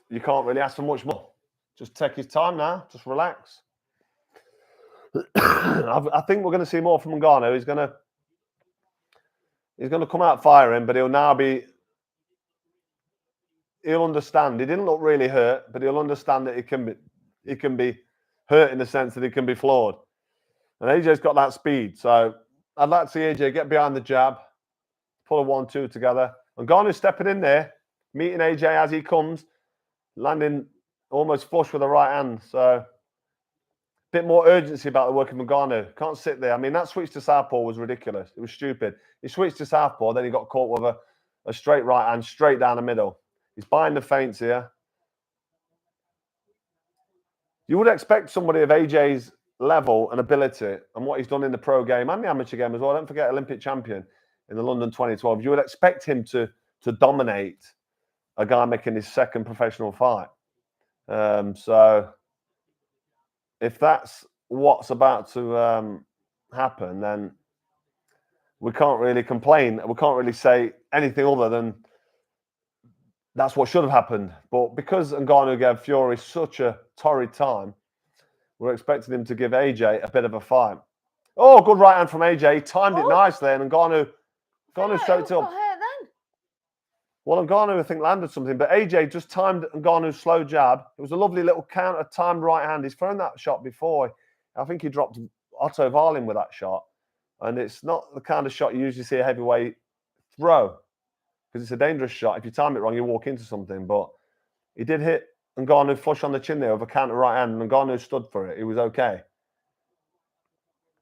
you can't really ask for much more. Just take his time now. Just relax. I think we're going to see more from Ngannou. He's going to come out firing, but he'll understand. He didn't look really hurt, but he'll understand that he can be hurt in the sense that he can be flawed. And AJ's got that speed. So I'd like to see AJ get behind the jab, pull a 1-2 together. And Ngannou's stepping in there, meeting AJ as he comes, landing almost flush with the right hand. So bit more urgency about the work of Ngannou. Can't sit there. I mean, that switch to southpaw was ridiculous. It was stupid. He switched to southpaw, then he got caught with a straight right hand straight down the middle. He's buying the feints here. You would expect somebody of AJ's level and ability and what he's done in the pro game and the amateur game as well. Don't forget, Olympic champion in the London 2012. You would expect him to dominate a guy making his second professional fight. So if that's what's about to happen, then we can't really complain. We can't really say anything other than that's what should have happened. But because Ngannou gave Fury such a torrid time, we're expecting him to give AJ a bit of a fight. Oh, good right hand from AJ. He timed it nicely, and Ngannou soaked it up. Well, Ngannou, I think, landed something, but AJ just timed Ngannou's slow jab. It was a lovely little counter timed right hand. He's thrown that shot before. I think he dropped Otto Wallin with that shot. And it's not the kind of shot you usually see a heavyweight throw, because it's a dangerous shot. If you time it wrong, you walk into something. But he did hit Ngannou flush on the chin there with a counter right hand, and Ngannou stood for it. He was okay.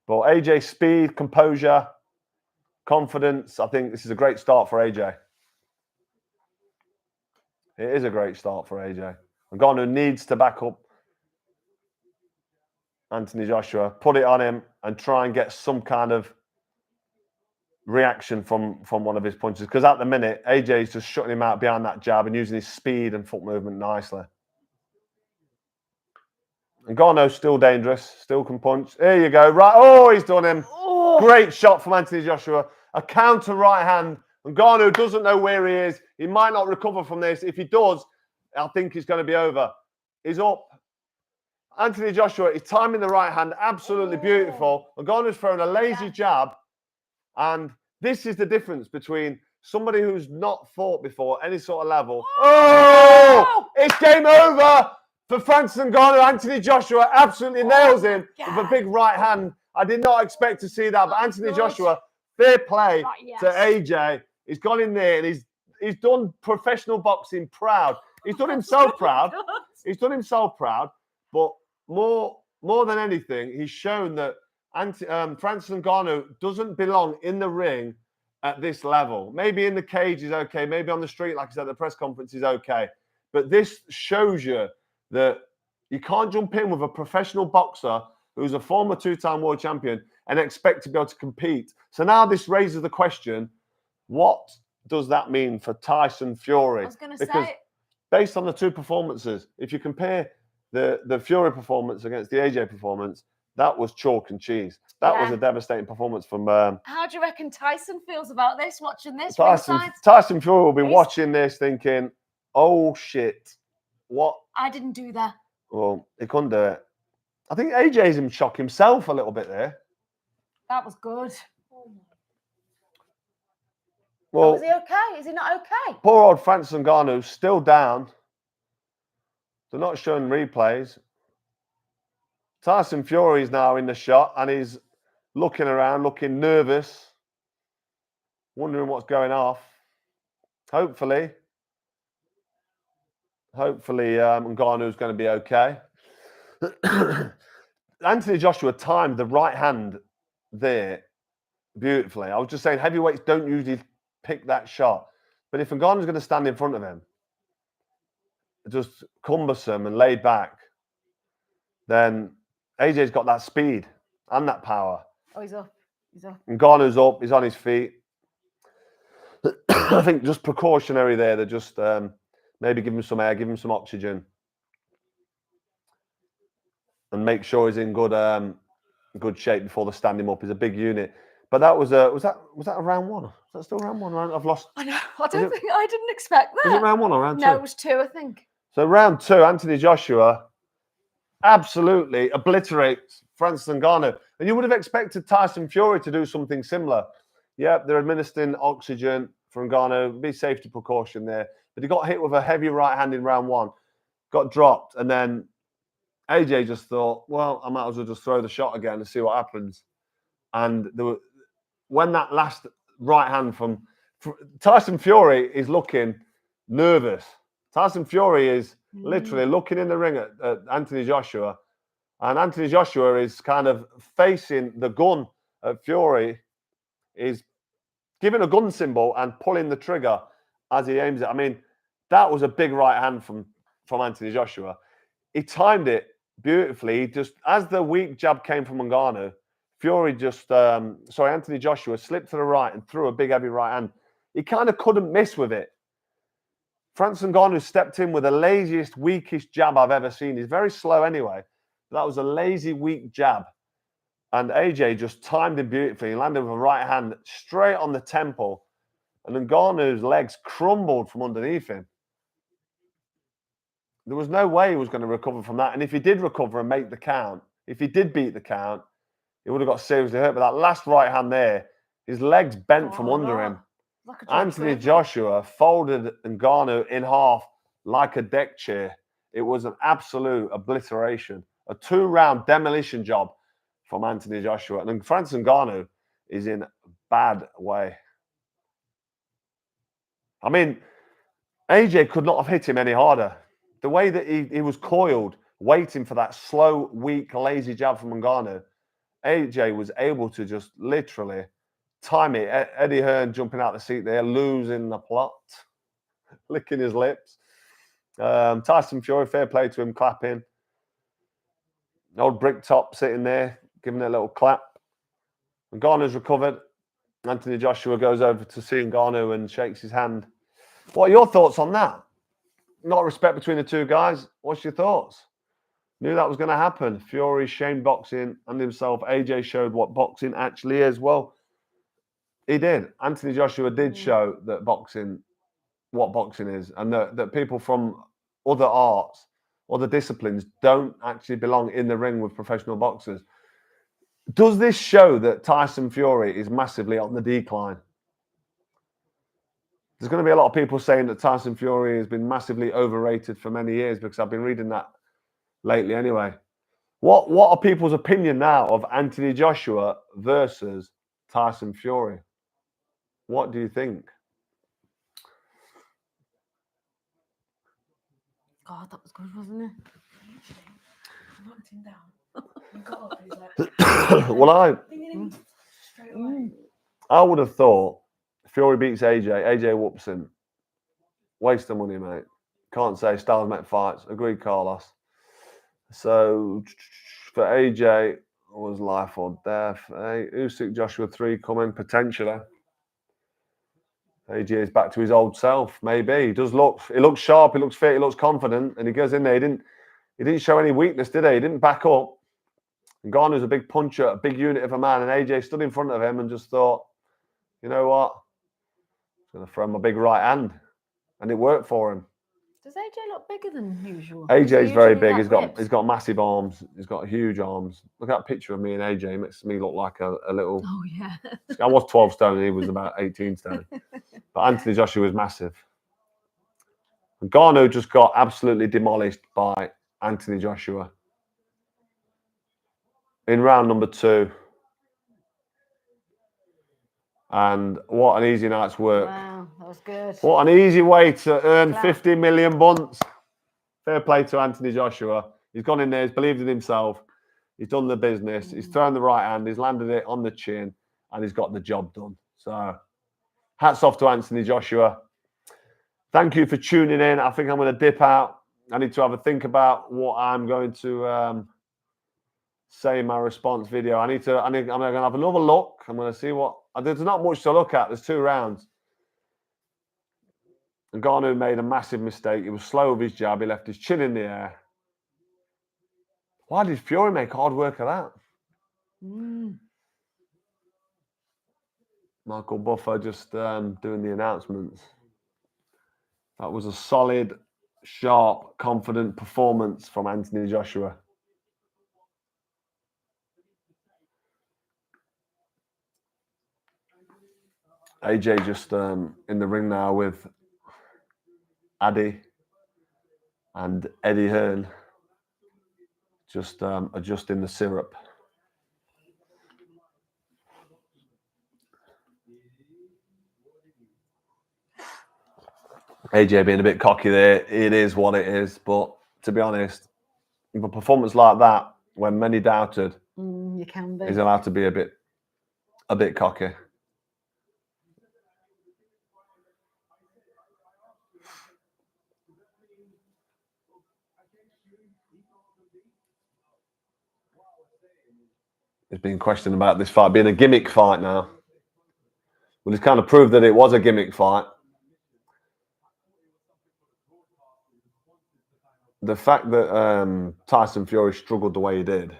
But AJ's speed, composure, confidence, I think this is a great start for AJ. It is a great start for AJ. Ngannou needs to back up Anthony Joshua, put it on him, and try and get some kind of reaction from one of his punches. Because at the minute, AJ is just shutting him out behind that jab and using his speed and foot movement nicely. Ngannou's still dangerous, still can punch. There you go. Right. Oh, he's done him.
Oh.
Great shot from Anthony Joshua. A counter right hand. Ngannou doesn't know where he is. He might not recover from this. If he does, I think it's going to be over. He's up. Anthony Joshua is timing the right hand. Absolutely beautiful. Ngannou's throwing a lazy jab. And this is the difference between somebody who's not fought before, any sort of level. Oh! It's game over for Francis Ngannou. Anthony Joshua absolutely nails him with a big right hand. I did not expect to see that, but Anthony Joshua, fair play to AJ. He's gone in there and he's done professional boxing proud. He's done himself proud. He's done himself proud, but more than anything, he's shown that Francis Ngannou doesn't belong in the ring at this level. Maybe in the cage is okay. Maybe on the street, like I said, at the press conference is okay. But this shows you that you can't jump in with a professional boxer who's a former two-time world champion and expect to be able to compete. So now this raises the question, what does that mean for Tyson Fury?
I was going to
because
say,
based on the two performances, if you compare the Fury performance against the AJ performance, that was chalk and cheese. That was a devastating performance from...
how do you reckon Tyson feels about this, watching this?
Tyson Fury will be watching this thinking, oh, shit, what?
I didn't do that.
Well, he couldn't do it. I think AJ's in shock himself a little bit there.
That was good.
Well,
is he okay? Is he not okay?
Poor old Francis Ngannou still down. They're not showing replays. Tyson Fury is now in the shot and he's looking around, looking nervous, wondering what's going off. Hopefully, Ngannou's going to be okay. Anthony Joshua timed the right hand there beautifully. I was just saying, heavyweights don't usually pick that shot. But if Ngannou's going to stand in front of him, just cumbersome and laid back, then AJ's got that speed and that power.
Oh, he's up. He's up.
Ngannou's up. He's on his feet. I think just precautionary there. They're just maybe give him some air, give him some oxygen, and make sure he's in good shape before they stand him up. He's a big unit. But that was that a round one? Is that still round one? I've lost.
I know. I didn't expect that.
Was it round one or round two?
No, it was two, I think.
So round two, Anthony Joshua absolutely obliterates Francis Ngannou. And you would have expected Tyson Fury to do something similar. Yeah, they're administering oxygen for Ngannou, be safety precaution there. But he got hit with a heavy right hand in round one, got dropped, and then AJ just thought, well, I might as well just throw the shot again and see what happens. And when that last right hand from Tyson Fury is looking nervous. Tyson Fury is literally looking in the ring at Anthony Joshua And Anthony Joshua is kind of facing the gun at Fury, is giving a gun symbol and pulling the trigger as he aims it. I mean, that was a big right hand from Anthony Joshua. He timed it beautifully. He just, as the weak jab came from Ngannou, Fury just, Anthony Joshua slipped to the right and threw a big heavy right hand. He kind of couldn't miss with it. Francis Ngannou stepped in with the laziest, weakest jab I've ever seen. He's very slow anyway. But that was a lazy, weak jab. And AJ just timed him beautifully. He landed with a right hand straight on the temple. And Ngannou's legs crumbled from underneath him. There was no way he was going to recover from that. And if he did recover and make the count, if he did beat the count, he would have got seriously hurt. But that last right hand there, his legs bent from under him.
Like
Anthony Joshua folded Ngannou in half like a deck chair. It was an absolute obliteration. A 2-round demolition job from Anthony Joshua. And Francis Ngannou is in a bad way. I mean, AJ could not have hit him any harder. The way that he was coiled, waiting for that slow, weak, lazy jab from Ngannou, AJ was able to just literally time it. Eddie Hearn jumping out the seat there, losing the plot, licking his lips. Tyson Fury, fair play to him, clapping. Old Brick Top sitting there, giving it a little clap. Ngannou's recovered. Anthony Joshua goes over to see Ngannou and shakes his hand. What are your thoughts on that? Not respect between the two guys. What's your thoughts? Knew that was going to happen. Fury shamed boxing and himself. AJ showed what boxing actually is. Well, he did. Anthony Joshua did show that boxing, what boxing is, and that people from other arts, other disciplines don't actually belong in the ring with professional boxers. Does this show that Tyson Fury is massively on the decline? There's going to be a lot of people saying that Tyson Fury has been massively overrated for many years, because I've been reading that lately anyway. What are people's opinion now of Anthony Joshua versus Tyson Fury? What do you think?
God, that was good, wasn't it?
I knocked him down. He got up and he's like,
Well,
straight away.
I would have thought Fury beats AJ. AJ whoops him. Waste of money, mate. Can't say styles make fights. Agreed, Carlos. So for AJ, it was life or death. Usyk Joshua 3 coming potentially. AJ is back to his old self. Maybe he does look. He looks sharp. He looks fit. He looks confident. And he goes in there. He didn't show any weakness, did he? He didn't back up. Ngannou's a big puncher, a big unit of a man, and AJ stood in front of him and just thought, you know what? I'm going to throw him a big right hand, and it worked for him.
Does AJ look bigger than usual?
AJ's very big.
Usually
He's got massive arms. He's got huge arms. Look at that picture of me and AJ. It makes me look like a little.
Oh yeah.
I was 12 stone and he was about 18 stone. But Anthony Joshua was massive. Ngannou just got absolutely demolished by Anthony Joshua in round number 2. And what an easy night's work.
Wow, that was good.
What an easy way to earn
Clap.
50 million bunts. Fair play to Anthony Joshua. He's gone in there, he's believed in himself. He's done the business. He's thrown the right hand, he's landed it on the chin, and he's got the job done. So, hats off to Anthony Joshua. Thank you for tuning in. I think I'm going to dip out. I need to have a think about what I'm going to say in my response video. I'm going to have another look. I'm going to see what. There's not much to look at. There's 2 rounds. Ngannou made a massive mistake. He was slow with his jab. He left his chin in the air. Why did Fury make hard work of that? Michael Buffer just doing the announcements. That was a solid, sharp, confident performance from Anthony Joshua. AJ just in the ring now with Addy and Eddie Hearn, just adjusting the syrup. AJ being a bit cocky there. It is what it is. But to be honest, with a performance like that, when many doubted,
You can be.
he's allowed to be a bit cocky. There's been question about this fight being a gimmick fight now. Well, he's kind of proved that it was a gimmick fight. The fact that Tyson Fury struggled the way he did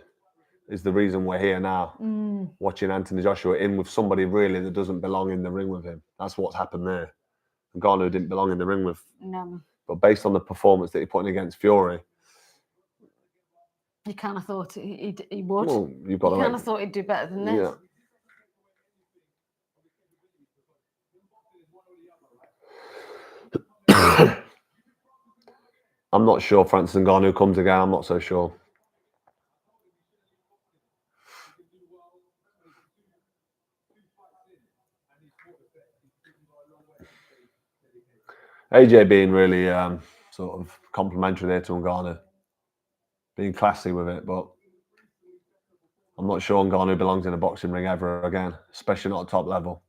is the reason we're here now, watching Anthony Joshua in with somebody really that doesn't belong in the ring with him. That's what's happened there. Ngannou didn't belong in the ring with.
No.
But based on the performance that he put in against Fury,
You kind of thought he would.
well, you've got
You
to
kind of thought he'd do better than this.
Yeah. I'm not sure Francis Ngannou comes again. I'm not so sure. AJ being really sort of complimentary there to Ngannou, being classy with it, but I'm not sure Ngannou belongs in a boxing ring ever again, especially not at top level.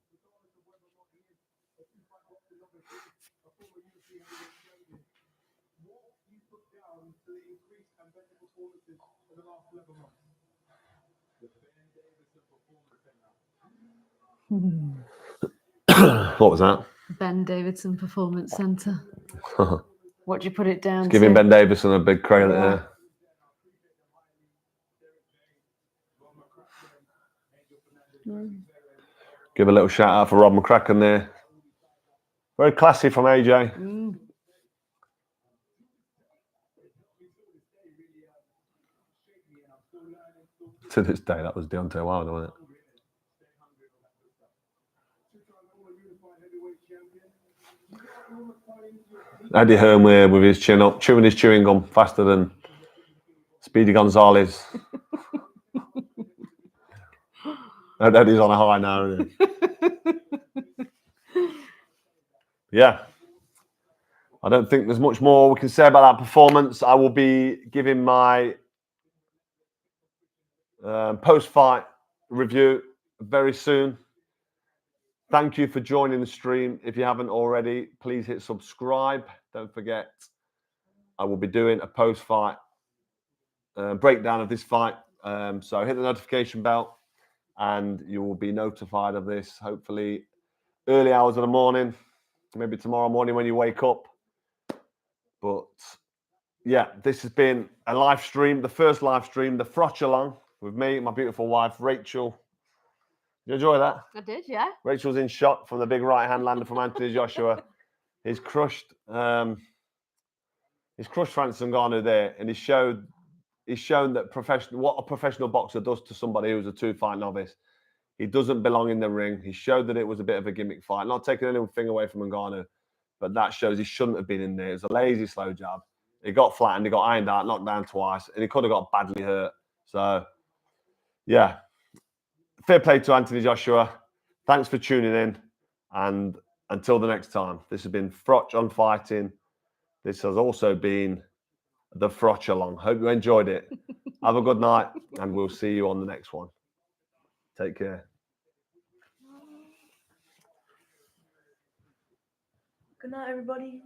What was that?
Ben Davidson Performance Centre. What do you put it down to?
Giving Ben Davison a big credit there. Give a little shout out for Rob McCracken there. Very classy from AJ. To this day, that was Deontay Wilder, wasn't it? Eddie Hearn with his chin up, chewing his chewing gum faster than Speedy Gonzalez. And Eddie's on a high now, isn't he? Yeah. I don't think there's much more we can say about that performance. I will be giving my post-fight review very soon. Thank you for joining the stream. If you haven't already, please hit subscribe. Don't forget, I will be doing a post-fight breakdown of this fight. So hit the notification bell and you will be notified of this, hopefully early hours of the morning, maybe tomorrow morning when you wake up. But yeah, this has been a live stream, the first live stream, the Froch along with me, my beautiful wife, Rachel. Did you enjoy that?
I did, yeah.
Rachel's in shock from the big right-hand lander from Anthony Joshua. He's crushed Francis Ngannou there, and he's shown that what a professional boxer does to somebody who's a two-fight novice. He doesn't belong in the ring. He showed that it was a bit of a gimmick fight. Not taking anything away from Ngannou, but that shows he shouldn't have been in there. It was a lazy, slow jab. He got flattened, he got ironed out, knocked down twice, and he could have got badly hurt. So, yeah. Fair play to Anthony Joshua. Thanks for tuning in. And until the next time, this has been Froch on Fighting. This has also been the Froch along. Hope you enjoyed it. Have a good night, and we'll see you on the next one. Take care.
Good night, everybody.